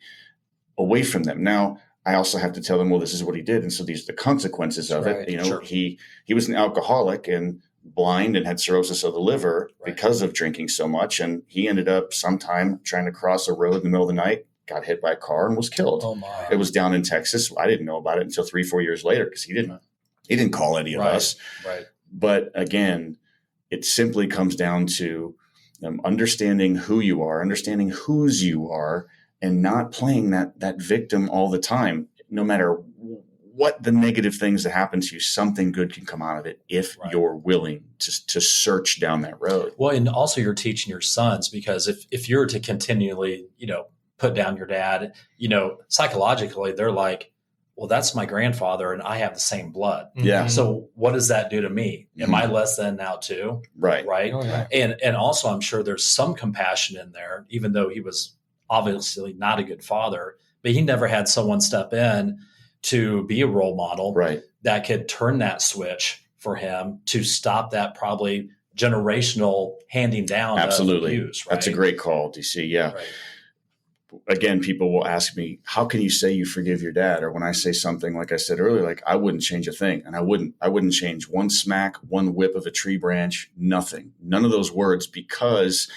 away from them. Now, I also have to tell them, well, this is what he did. And so these are the consequences of it. You know, he was an alcoholic and blind and had cirrhosis of the liver because of drinking so much. And he ended up sometime trying to cross a road in the middle of the night, got hit by a car and was killed. Oh my. It was down in Texas. I didn't know about it until 3-4 years later because he didn't call any of us. Right. But again, it simply comes down to understanding who you are, understanding whose you are, and not playing that victim all the time. No matter what the negative things that happen to you, something good can come out of it if you're willing to search down that road. Well, and also you're teaching your sons, because if you're to continually, put down your dad, psychologically, they're like, well, that's my grandfather and I have the same blood. Yeah. So what does that do to me? Am I less than now too? Right. Right. Oh, yeah. And also I'm sure there's some compassion in there, even though he was obviously not a good father, but he never had someone step in to be a role model that could turn that switch for him to stop that probably generational handing down. Absolutely. Of abuse, right? That's a great call, DC. Yeah. Right. Again, people will ask me, how can you say you forgive your dad? Or when I say something, like I said earlier, like I wouldn't change a thing. And I wouldn't change one smack, one whip of a tree branch, nothing, none of those words, because,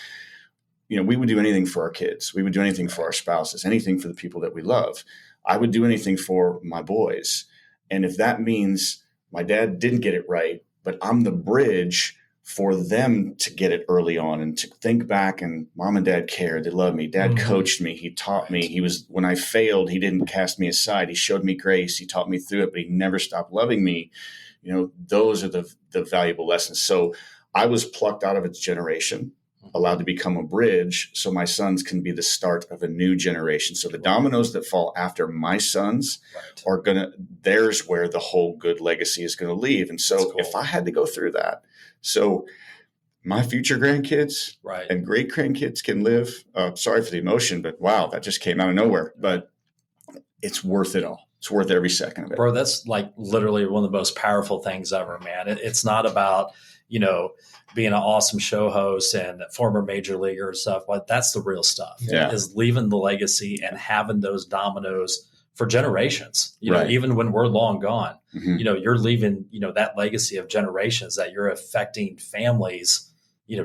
we would do anything for our kids. We would do anything for our spouses, anything for the people that we love. I would do anything for my boys. And if that means my dad didn't get it right, but I'm the bridge for them to get it early on and to think back, and mom and dad cared. They loved me. Dad coached me. He taught me. When I failed, he didn't cast me aside. He showed me grace. He taught me through it, but he never stopped loving me. Those are the valuable lessons. So I was plucked out of its generation, allowed to become a bridge so my sons can be the start of a new generation. So the dominoes that fall after my sons are there's where the whole good legacy is going to leave. And so if I had to go through that, so my future grandkids and great grandkids can live, sorry for the emotion, but wow, that just came out of nowhere, but it's worth it all. It's worth every second of it. Bro, that's like literally one of the most powerful things ever, man. It's not about, being an awesome show host and former major leaguer and stuff, but that's the real stuff. Is leaving the legacy and having those dominoes for generations, even when we're long gone, you're leaving, that legacy of generations that you're affecting families,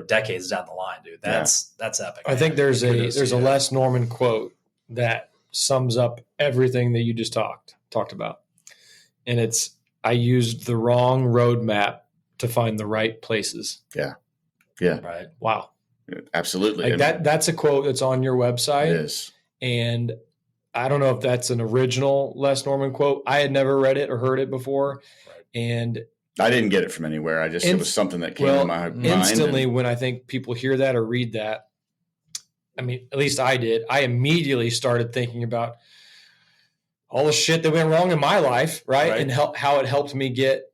decades down the line, dude. That's epic. I think there's a Les Norman quote that sums up everything that you just talked about. And it's, I used the wrong roadmap to find the right places. Yeah. Yeah. Right. Wow. Absolutely. That's a quote that's on your website. It is. And I don't know if that's an original Les Norman quote. I had never read it or heard it before. And I didn't get it from anywhere. It was something that came to my mind. Instantly, when I think people hear that or read that, I mean, at least I did, I immediately started thinking about all the shit that went wrong in my life, right? And how it helped me get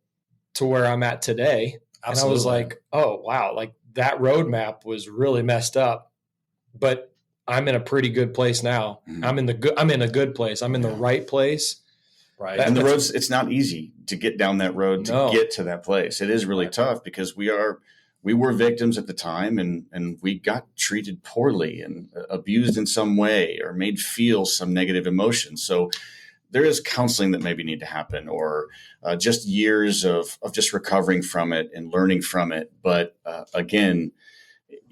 to where I'm at today. Absolutely. And I was like, oh, wow, like that roadmap was really messed up, but I'm in a pretty good place now. Mm-hmm. I'm in a good place. I'm in the right place. Right. And the roads, it's not easy to get down that road to get to that place. It is really tough because we were victims at the time and we got treated poorly and abused in some way or made feel some negative emotions. So there is counseling that maybe need to happen or just years of just recovering from it and learning from it. But again,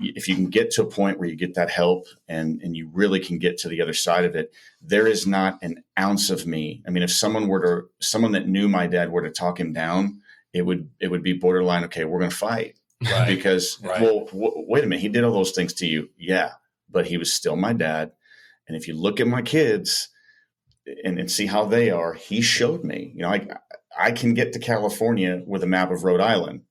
if you can get to a point where you get that help and you really can get to the other side of it, there is not an ounce of me. I mean, if someone that knew my dad were to talk him down, it would be borderline. Okay, we're going to fight because, well, wait a minute. He did all those things to you. Yeah, but he was still my dad. And if you look at my kids and see how they are, he showed me, I can get to California with a map of Rhode Island.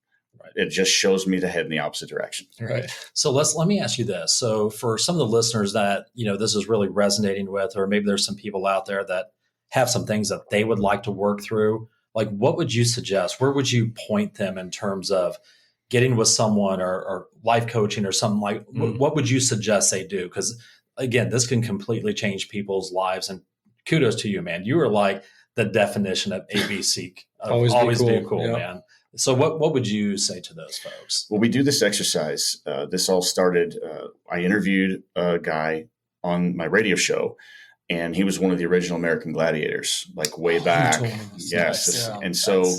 It just shows me to head in the opposite direction. Right. So let me ask you this. So for some of the listeners that, this is really resonating with, or maybe there's some people out there that, have some things that they would like to work through, like what would you suggest? Where would you point them in terms of getting with someone or life coaching or something like, what would you suggest they do? Because again, this can completely change people's lives, and kudos to you, man. You are like the definition of ABC. Always be cool, yep. Man. So what would you say to those folks? Well, we do this exercise. This all started, I interviewed a guy on my radio show, and he was one of the original American Gladiators, like way back. Yes. Nice. Yeah, and so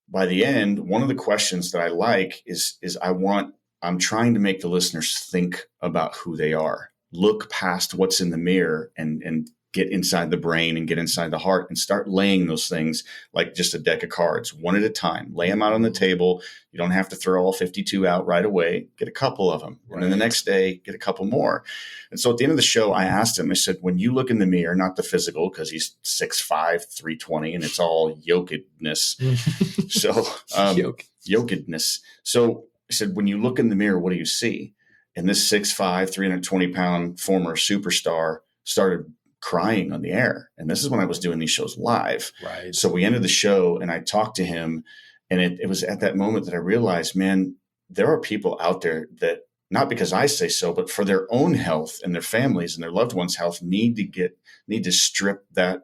by the end, one of the questions that I like is I'm trying to make the listeners think about who they are, look past what's in the mirror and get inside the brain and get inside the heart and start laying those things like just a deck of cards, one at a time. Lay them out on the table. You don't have to throw all 52 out right away. Get a couple of them. Right. And then the next day, get a couple more. And so at the end of the show, I asked him, I said, when you look in the mirror, not the physical, because he's 6'5", 320, and it's all yokedness. So yokedness. So I said, when you look in the mirror, what do you see? And this 6'5", 320-pound former superstar started crying on the air. And this is when I was doing these shows live. Right. So we ended the show and I talked to him, and it was at that moment that I realized, man, there are people out there that, not because I say so, but for their own health and their families and their loved ones' health, need to strip that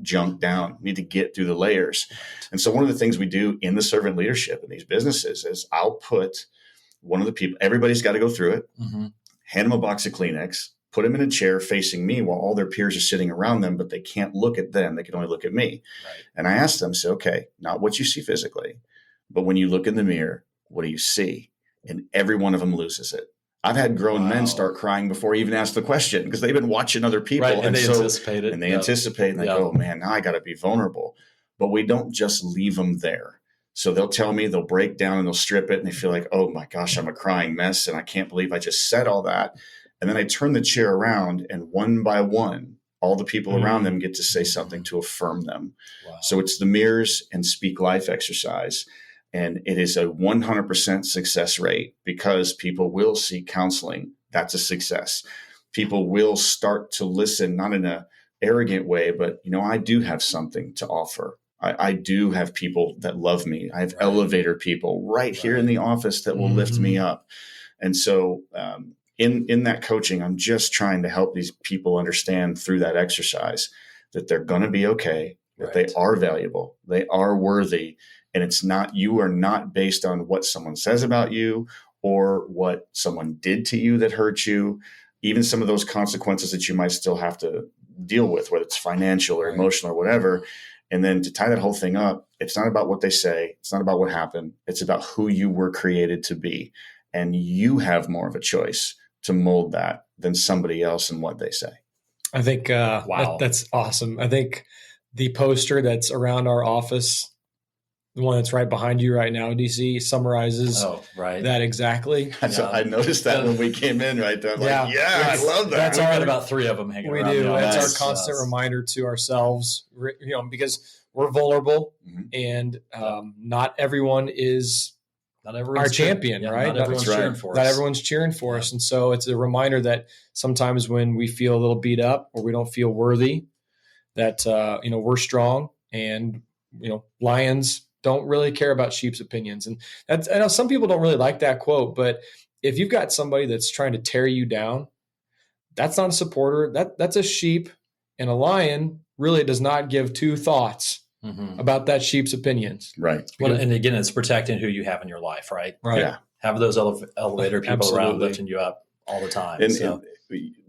junk down, need to get through the layers. And so one of the things we do in the servant leadership in these businesses is I'll put one of the people, everybody's got to go through it, hand them a box of Kleenex, put them in a chair facing me while all their peers are sitting around them, but they can't look at them. They can only look at me. Right. And I asked them, say, okay, not what you see physically, but when you look in the mirror, what do you see? And every one of them loses it. I've had grown men start crying before I even ask the question, because they've been watching other people. Right, and they anticipate it. And they anticipate, and they go, oh, man, now I got to be vulnerable. But we don't just leave them there. So they'll tell me, they'll break down and they'll strip it. And they feel like, oh my gosh, I'm a crying mess. And I can't believe I just said all that. And then I turn the chair around, and one by one, all the people around them get to say something to affirm them. Wow. So it's the mirrors and speak life exercise. And it is a 100% success rate, because people will seek counseling. That's a success. People will start to listen, not in an arrogant way, but, I do have something to offer. I do have people that love me. I have elevator people right here in the office that will lift me up. And so, in that coaching, I'm just trying to help these people understand through that exercise that they're going to be okay, that they are valuable, they are worthy. And you are not based on what someone says about you or what someone did to you that hurt you, even some of those consequences that you might still have to deal with, whether it's financial or emotional or whatever. And then to tie that whole thing up, it's not about what they say. It's not about what happened. It's about who you were created to be. And you have more of a choice to mold that than somebody else and what they say. I think, wow, that's awesome. I think the poster that's around our office, the one that's right behind you right now, DC, summarizes that exactly. I noticed that when we came in right there. I'm like, I love that. We've got about 3 of them hanging around. We do. That's our constant reminder to ourselves, because we're vulnerable, and not everyone is our champion, right? Not everyone's cheering for us. Not everyone's cheering for us. And so it's a reminder that sometimes when we feel a little beat up or we don't feel worthy, that, we're strong, and, lions don't really care about sheep's opinions. And I know some people don't really like that quote, but if you've got somebody that's trying to tear you down, that's not a supporter. That's a sheep, and a lion really does not give 2 thoughts about that sheep's opinions. Right. Well, and again, it's protecting who you have in your life, right? Right. Yeah. Have those elevator people around lifting you up all the time. And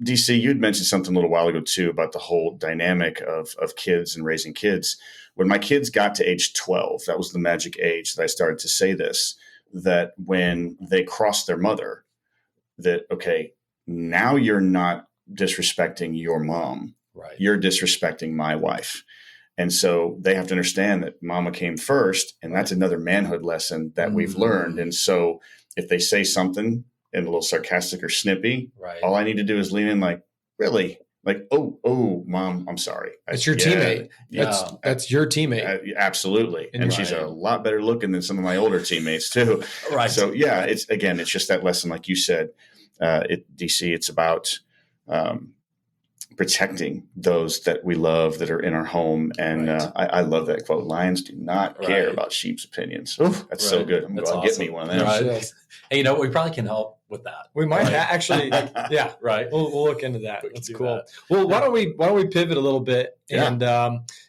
DC, you'd mentioned something a little while ago too about the whole dynamic of kids and raising kids. When my kids got to age 12, that was the magic age that I started to say this, that when they crossed their mother, that, okay, now you're not disrespecting your mom. Right. You're disrespecting my wife. And so they have to understand that mama came first, and that's another manhood lesson that we've learned. And so if they say something and a little sarcastic or snippy, all I need to do is lean in like, really? Like, oh, mom, I'm sorry. It's your teammate. That's your teammate. Absolutely. And she's a lot better looking than some of my older teammates too. Right. So it's just that lesson, like you said, DC, it's about protecting those that we love that are in our home. And I love that quote. Lions do not care about sheep's opinions. Oof, that's so good. I'm going to get me one of them. Right. Hey, we probably can help with that. We might actually, right. We'll look into that. That's cool. That. Well, why don't we pivot a little bit? And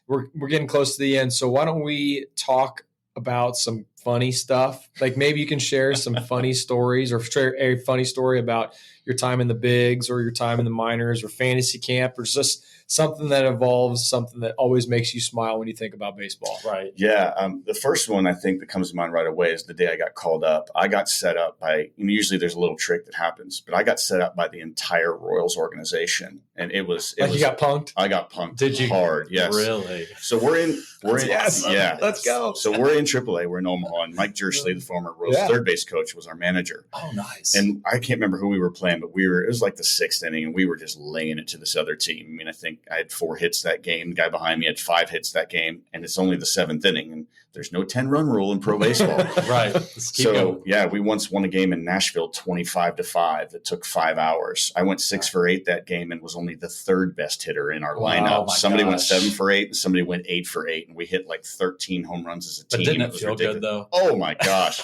we're getting close to the end. So why don't we talk about some funny stuff? Like maybe you can share some funny stories or share a funny story about your time in the bigs or your time in the minors or fantasy camp, or just something that involves something that always makes you smile when you think about baseball. Right. Yeah. The first one I think that comes to mind right away is the day I got called up. I got set up by, usually there's a little trick that happens, but I got set up by the entire Royals organization. And it was you got punked? I got punked. Did you? Hard. Yes. Really? So we're in, yeah. Let's go. So we're in AAA. We're in Omaha, and Mike Jersley, the former Royals third base coach, was our manager. Oh, nice. And I can't remember who we were playing, but it was like the sixth inning, and we were just laying it to this other team. I mean, I think I had 4 hits that game. The guy behind me had 5 hits that game, and it's only the 7th inning, and there's no 10-run rule in pro baseball. Right. So, we once won a game in Nashville 25-5 that took 5 hours. I went 6 for 8 that game and was only the 3rd best hitter in our lineup. Somebody went 7 for 8 and somebody went 8 for 8, and we hit like 13 home runs as a team. But didn't it feel ridiculous. Good though? Oh my gosh.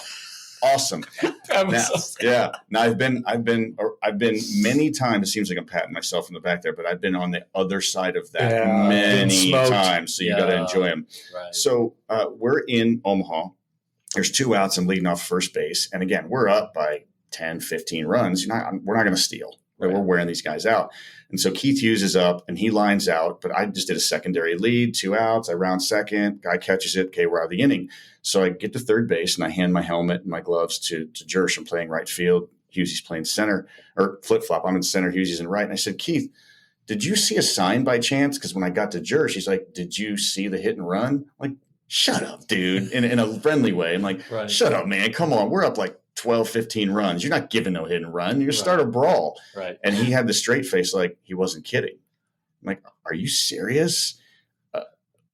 Awesome. Now I've been many times. It seems like I'm patting myself in the back there, but I've been on the other side of that many times. So you got to enjoy them. Right. So we're in Omaha. There's 2 outs. I'm leading off first base, and again, we're up by 10, 15 runs. We're not going to steal. Right. We're wearing these guys out. And so Keith Hughes is up and he lines out, but I just did a secondary lead, 2 outs. I round second, guy catches it. Okay, we're out of the inning. So I get to third base and I hand my helmet and my gloves to Jersh. I'm playing right field. Hughes is playing center or flip flop. I'm in center. Hughes is in right. And I said, Keith, did you see a sign by chance? Because when I got to Jersh, he's like, did you see the hit and run? I'm like, shut up, dude. In a friendly way. I'm like, shut up, man. Come on. We're up like 12, 15 runs. You're not giving no hit and run. You start a brawl. Right. And he had the straight face like he wasn't kidding. I'm like, are you serious?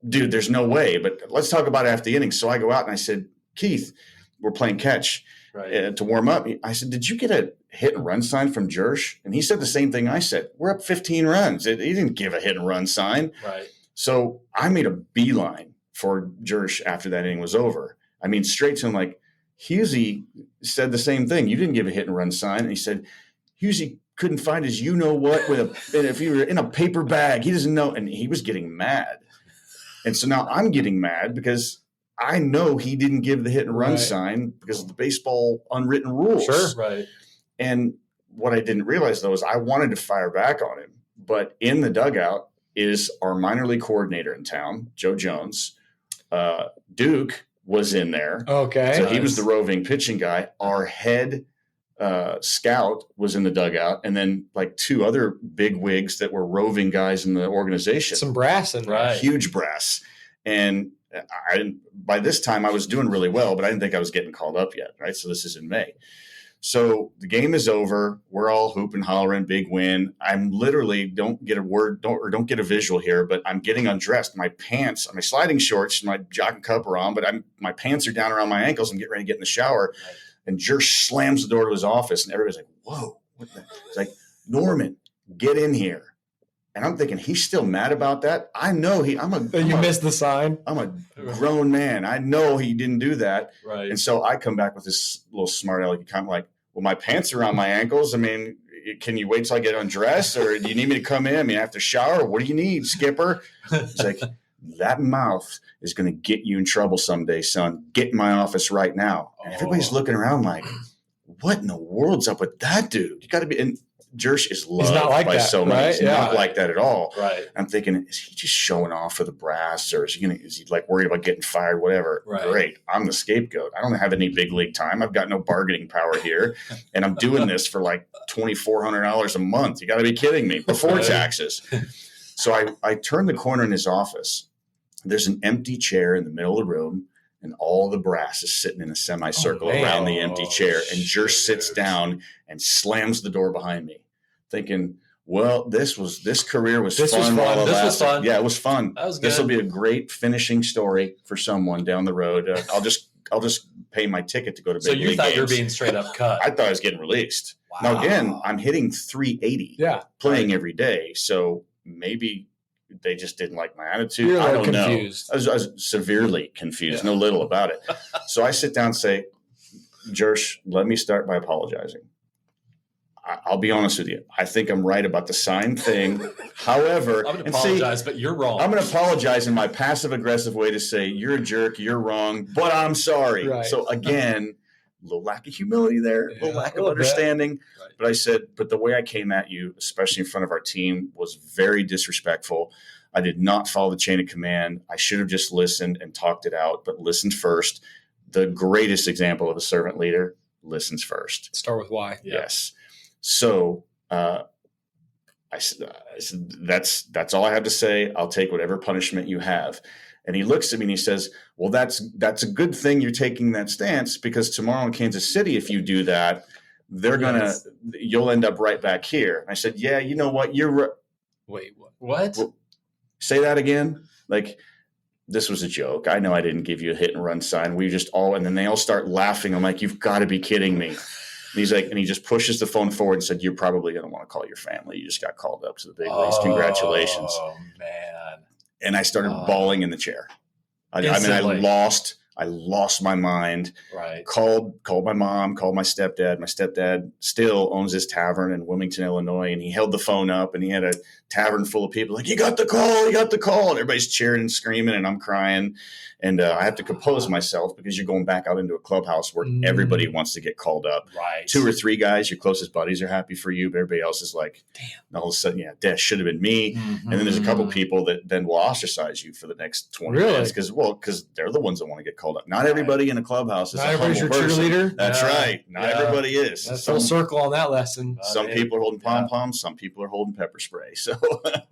Dude, there's no way. But let's talk about it after the inning. So I go out and I said, Keith, we're playing catch to warm up. I said, did you get a hit and run sign from Jersh? And he said the same thing I said. We're up 15 runs. He didn't give a hit and run sign. Right. So I made a beeline for Jersh after that inning was over. I mean, straight to him like, Hughesy said the same thing. You didn't give a hit and run sign. And he said, Hughesy couldn't find his you-know-what if you were in a paper bag. He doesn't know. And he was getting mad. And so now I'm getting mad because I know he didn't give the hit and run sign because of the baseball unwritten rules. Sure. Right. And what I didn't realize, though, is I wanted to fire back on him. But in the dugout is our minor league coordinator in town, Joe Jones. Duke was in there. Okay. So he was the roving pitching guy. Our head scout was in the dugout, and then like 2 other big wigs that were roving guys in the organization. Some brass in there. Huge brass. And by this time I was doing really well, but I didn't think I was getting called up yet. Right. So this is in May. So the game is over. We're all hooping, hollering, big win. I'm literally don't get a visual here, but I'm getting undressed. My pants, my sliding shorts, my jogging cup are on, but my pants are down around my ankles. I'm getting ready to get in the shower. Right. And Jersh slams the door to his office, and everybody's like, whoa. What the? He's like, Norman, get in here. And I'm thinking, he's still mad about that? I know you missed the sign? I'm a grown man. I know he didn't do that. Right. And so I come back with this little smart aleck comment like, well, my pants are around my ankles. I mean, can you wait till I get undressed, or do you need me to come in? I mean, I have to shower. What do you need, Skipper? It's like, that mouth is going to get you in trouble someday, son. Get in my office right now. And everybody's looking around like, what in the world's up with that dude? You got to be. And Jersh is loved by so many. He's not like that at all. Right. I'm thinking, is he just showing off for the brass, or is he like worried about getting fired? Whatever. Right. Great. I'm the scapegoat. I don't have any big league time. I've got no bargaining power here, and I'm doing this for like $2,400 a month. You got to be kidding me, before taxes. So I turn the corner in his office. There's an empty chair in the middle of the room, and all the brass is sitting in a semicircle around the empty chair. And Jersh sits down and slams the door behind me, thinking, well, this career was fun. This was fun. Yeah, it was fun. That was good. This will be a great finishing story for someone down the road. I'll just pay my ticket to go to big league games. So you thought you were being straight up cut. I thought I was getting released. Wow. Now, again, I'm hitting 380 playing every day. So maybe they just didn't like my attitude. You're I don't confused. know. I was severely confused, no little about it. So I sit down and say, Jersh, let me start by apologizing. I'll be honest with you. I think I'm right about the sign thing. However, I'm going to apologize, but you're wrong. I'm going to apologize in my passive-aggressive way to say, you're a jerk, you're wrong, but I'm sorry. Right. So again, a little lack of humility there, a little lack of understanding. Right. But I said, but the way I came at you, especially in front of our team, was very disrespectful. I did not follow the chain of command. I should have just listened and talked it out, but listened first. The greatest example of a servant leader listens first. Start with why. Yes. So I said, that's all I have to say. I'll take whatever punishment you have. And he looks at me and he says, well, that's a good thing you're taking that stance, because tomorrow in Kansas City, if you do that, you'll end up right back here. And I said, yeah, you know what? Wait, what? Well, say that again. Like, this was a joke. I know I didn't give you a hit and run sign. And then they all start laughing. I'm like, you've got to be kidding me. And he's like, and he just pushes the phone forward and said, you're probably going to want to call your family. You just got called up to the big leagues. Congratulations. Oh, man. And I started bawling in the chair. I lost my mind. Right. Called my mom, called my stepdad. My stepdad still owns this tavern in Wilmington, Illinois. And he held the phone up and he had a tavern full of people like, you got the call. And everybody's cheering and screaming and I'm crying. And I have to compose myself, because you're going back out into a clubhouse where everybody wants to get called up. Right. 2 or 3 guys, your closest buddies, are happy for you, but everybody else is like, damn. And all of a sudden, that should have been me. Mm-hmm. And then there's a couple people that then will ostracize you for the next 20 minutes because they're the ones that want to get called up. Not everybody in a clubhouse is not everybody's your cheerleader. That's right. Not everybody is. That's full circle on that lesson. Some people are holding pom-poms. Some people are holding pepper spray. So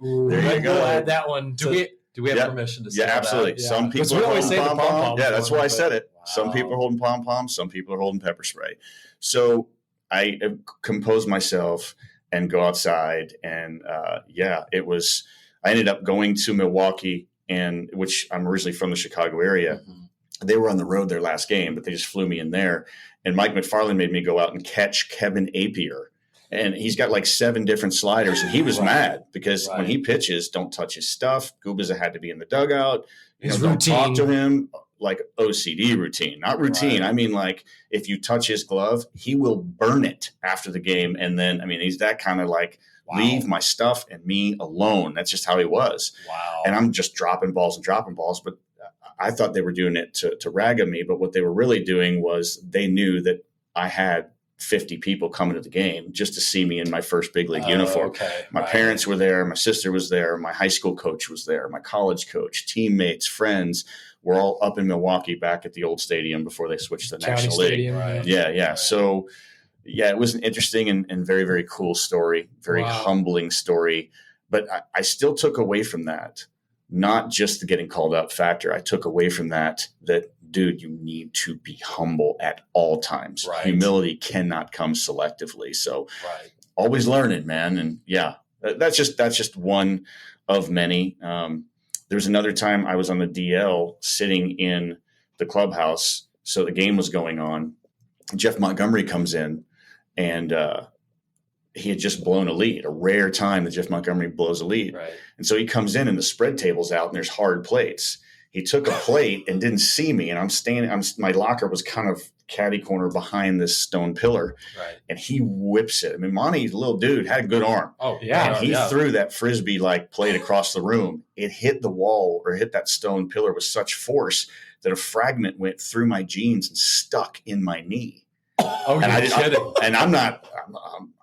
there you go. We'll add that one. Do we have permission to say that? Yeah, absolutely. Yeah. Some people are holding pom-poms. Yeah, that's why I said it. Wow. Some people are holding pom-poms. Some people are holding pepper spray. So I composed myself and go outside. And it was – I ended up going to Milwaukee, which I'm originally from the Chicago area. Mm-hmm. They were on the road their last game, but they just flew me in there. And Mike McFarland made me go out and catch Kevin Apier. And he's got like 7 different sliders, and he was mad because when he pitches, don't touch his stuff. Gubaza had to be in the dugout. Don't talk to him. Like OCD routine, not routine. Right. I mean, like if you touch his glove, he will burn it after the game. And then, he's that kind of like, leave my stuff and me alone. That's just how he was. Wow. And I'm just dropping balls. But I thought they were doing it to rag on me. But what they were really doing was they knew that I had 50 people coming to the game just to see me in my first big league uniform. Okay. My parents were there. My sister was there. My high school coach was there. My college coach, teammates, friends were all up in Milwaukee back at the old stadium before they switched to the National League. Right. Yeah. Right. So, it was an interesting and very, very cool story, very humbling story. But I still took away from that, not just the getting called up factor. I took away from that, dude, you need to be humble at all times. Right. Humility cannot come selectively. So always learning, man. And that's just one of many. There was another time I was on the DL sitting in the clubhouse. So the game was going on. Jeff Montgomery comes in and he had just blown a lead, a rare time that Jeff Montgomery blows a lead. Right. And so he comes in and the spread table's out and there's hard plates. He took a plate and didn't see me. And my locker was kind of caddy corner behind this stone pillar. Right. And he whips it. Monty's a little dude, had a good arm. Oh, yeah. And he threw that Frisbee like plate across the room. It hit the wall or hit that stone pillar with such force that a fragment went through my jeans and stuck in my knee. Oh, you're kidding.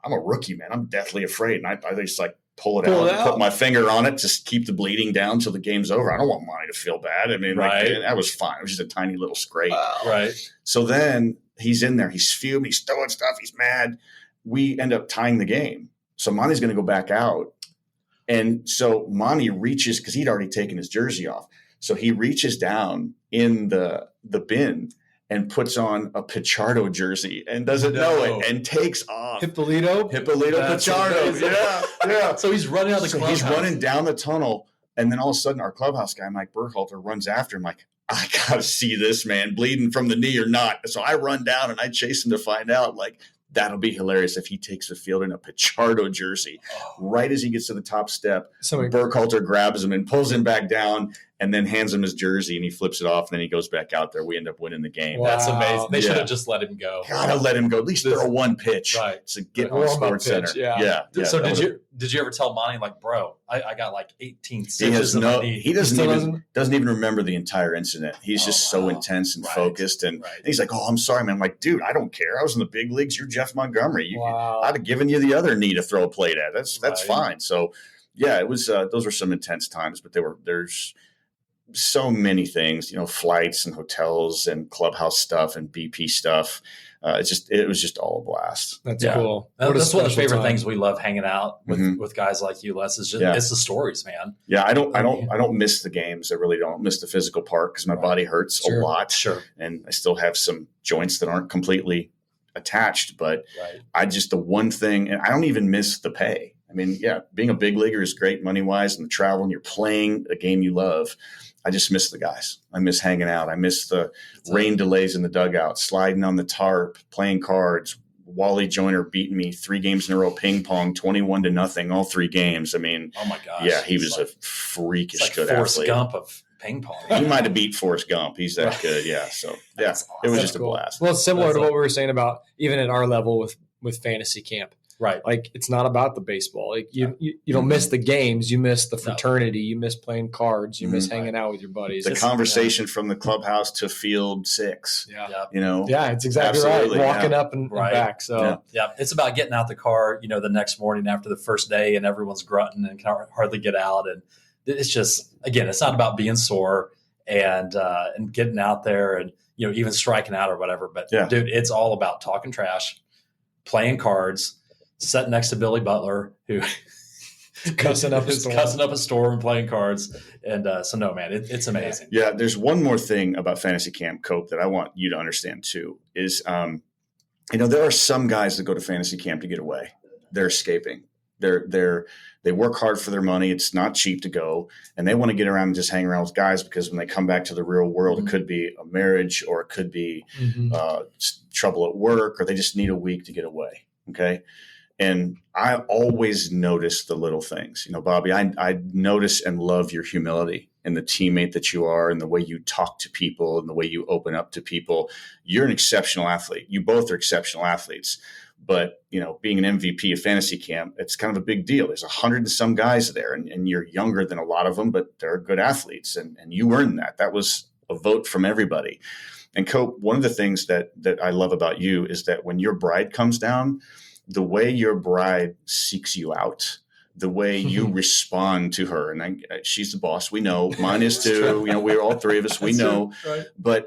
I'm a rookie, man. I'm deathly afraid. And I just like pull it out, put my finger on it, just keep the bleeding down till the game's over. I don't want Monty to feel bad. That was fine. It was just a tiny little scrape. Right. So then he's in there. He's fuming. He's throwing stuff. He's mad. We end up tying the game. So Monty's going to go back out. And so Monty reaches, because he'd already taken his jersey off. So he reaches down in the bin and puts on a Pichardo jersey and doesn't know it and takes off. Hippolito Pichardo. Yeah. So he's running out the clubhouse. He's running down the tunnel. And then all of a sudden our clubhouse guy, Mike Burkhalter, runs after him like, I got to see this man bleeding from the knee or not. So I run down and I chase him to find out like, That'll be hilarious if he takes the field in a Pichardo jersey. Right as he gets to the top step, Burkhalter grabs him and pulls him back down and then hands him his jersey, and he flips it off, and then he goes back out there. We end up winning the game. Wow. That's amazing. They should have just let him go. Gotta let him go. At least throw one pitch. Right. To get on Sports Center. Yeah. So did you ever tell Monty, like, bro, I got like 18 stitches he doesn't even remember the entire incident. He's just so intense and focused. And he's like, oh, I'm sorry, man. I'm like, dude, I don't care. I was in the big leagues. You're Jeff Montgomery. I'd have given you the other knee to throw a plate at. That's fine. So yeah, it was those were some intense times, but there's so many things, flights and hotels and clubhouse stuff and BP stuff. It was just all a blast. That's cool. That's one of the favorite things. We love hanging out with guys like you, Les. Is just it's the stories, man. Yeah, I don't miss the games. I really don't miss the physical part because my body hurts a lot. Sure. And I still have some joints that aren't completely attached, but the one thing, and I don't even miss the pay. I mean, being a big leaguer is great money wise, and the travel, and you're playing a game you love. I just miss the guys. I miss hanging out. I miss the rain delays in the dugout, sliding on the tarp, playing cards. Wally Joyner beating me 3 games in a row, ping pong, 21-0, all 3 games. I mean, oh my gosh. Yeah, he was a freakish good Forrest athlete. Gump of ping pong. He might have beat Forrest Gump. He's that good. Yeah. So awesome. It was just a blast. Well, it's similar to what we were saying about even at our level with fantasy camp. Right. Like, it's not about the baseball. Like, you don't miss the games. You miss the fraternity. You miss playing cards. You miss hanging out with your buddies. The conversation from the clubhouse to field 6. Yeah. Yeah, it's exactly absolutely, right. Walking up and back. So it's about getting out the car, the next morning after the first day, and everyone's grunting and can hardly get out. And it's just, again, it's not about being sore and getting out there and, even striking out or whatever. But dude, it's all about talking trash, playing cards, sitting next to Billy Butler, who cussing up a storm and playing cards. And so no, man, it's amazing. Yeah. There's one more thing about fantasy camp, Cope, that I want you to understand too, is, there are some guys that go to fantasy camp to get away. They're escaping. They work hard for their money. It's not cheap to go, and they want to get around and just hang around with guys because when they come back to the real world, it could be a marriage or it could be trouble at work, or they just need a week to get away. Okay. And I always notice the little things, Bobby, I notice and love your humility and the teammate that you are and the way you talk to people and the way you open up to people. You're an exceptional athlete. You both are exceptional athletes. But, being an MVP of fantasy camp, it's kind of a big deal. There's 100 and some guys there, and you're younger than a lot of them, but they're good athletes. And you earned that. That was a vote from everybody. And Cope, one of the things that I love about you is that when your bride comes down, the way your bride seeks you out, the way you respond to her, and she's the boss. We know. Mine is too. We're all 3 of us. We know. Right. But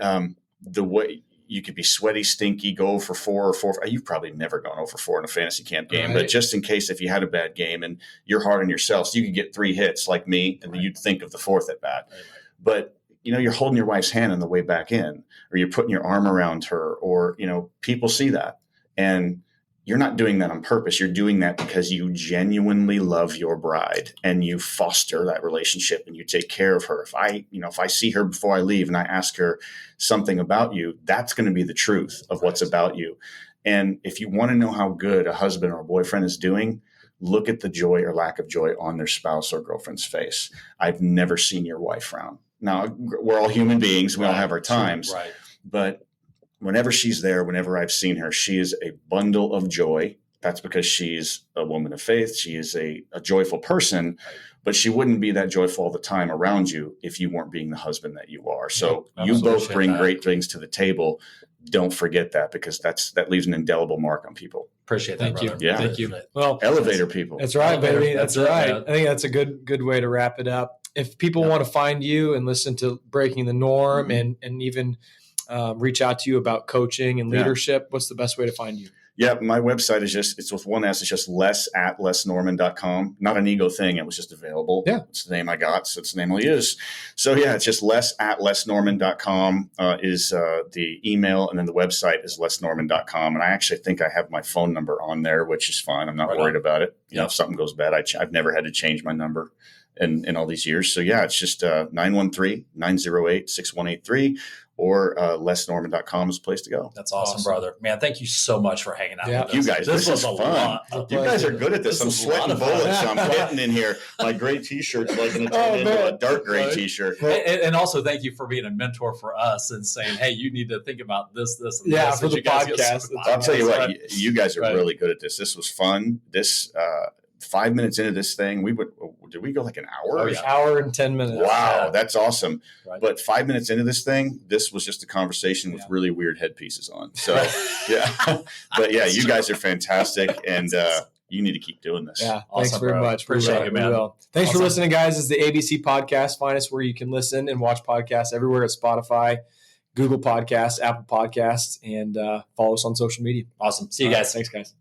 the way you could be sweaty, stinky, go for 4 or 4. You've probably never gone over 4 in a fantasy camp game, but just in case if you had a bad game and you're hard on yourself, so you could get 3 hits like me, and then you'd think of the 4th at bat. Right. But you're holding your wife's hand on the way back in, or you're putting your arm around her, or people see that, and you're not doing that on purpose. You're doing that because you genuinely love your bride and you foster that relationship and you take care of her. If I see her before I leave and I ask her something about you, that's going to be the truth of what's about you. And if you want to know how good a husband or a boyfriend is doing, look at the joy or lack of joy on their spouse or girlfriend's face. I've never seen your wife frown. Now, we're all human beings. We all have our times. Right. But whenever she's there, whenever I've seen her, she is a bundle of joy. That's because she's a woman of faith. She is a joyful person, but she wouldn't be that joyful all the time around you if you weren't being the husband that you are. So you both bring great things to the table. Don't forget that, because that leaves an indelible mark on people. Appreciate that. Thank you. Yeah. Thank you. Well, elevator people. That's right, baby. That's right. Man. I think that's a good way to wrap it up. If people want to find you and listen to Breaking the Norm and even reach out to you about coaching and leadership, what's the best way to find you? Yeah, my website is it's with one S. It's just les@lesnorman.com. Not an ego thing. It was just available. Yeah. It's the name I got, so it's the name I'll use. So yeah, it's just les@lesnorman.com is the email, and then the website is lesnorman.com. And I actually think I have my phone number on there, which is fine. I'm not worried about it. If something goes bad, I've never had to change my number. in all these years. So yeah, it's just 913-908-6183 or lessnorman.com is the place to go. That's awesome, brother. Man, thank you so much for hanging out with us. You guys, this was a fun. lot. You guys are good at this. I'm sweating bullets. I'm hitting in here. My gray t-shirt's like going to turn into a dark gray t-shirt. And also thank you for being a mentor for us and saying, hey, you need to think about this, and this. For the podcast. I'll tell you what, you guys are really good at this. This was fun. This 5 minutes into this thing, did we go like an hour? Oh, yeah. Hour and 10 minutes. Wow, that's awesome. Right. But 5 minutes into this thing, this was just a conversation with really weird headpieces on. So yeah, but yeah, you guys are fantastic, and you need to keep doing this. Yeah, thanks very much. Appreciate it, man. Thanks for listening, guys. This is the ABC Podcast. Find us where you can listen and watch podcasts everywhere at Spotify, Google Podcasts, Apple Podcasts, and follow us on social media. Awesome. See you guys. Thanks, guys.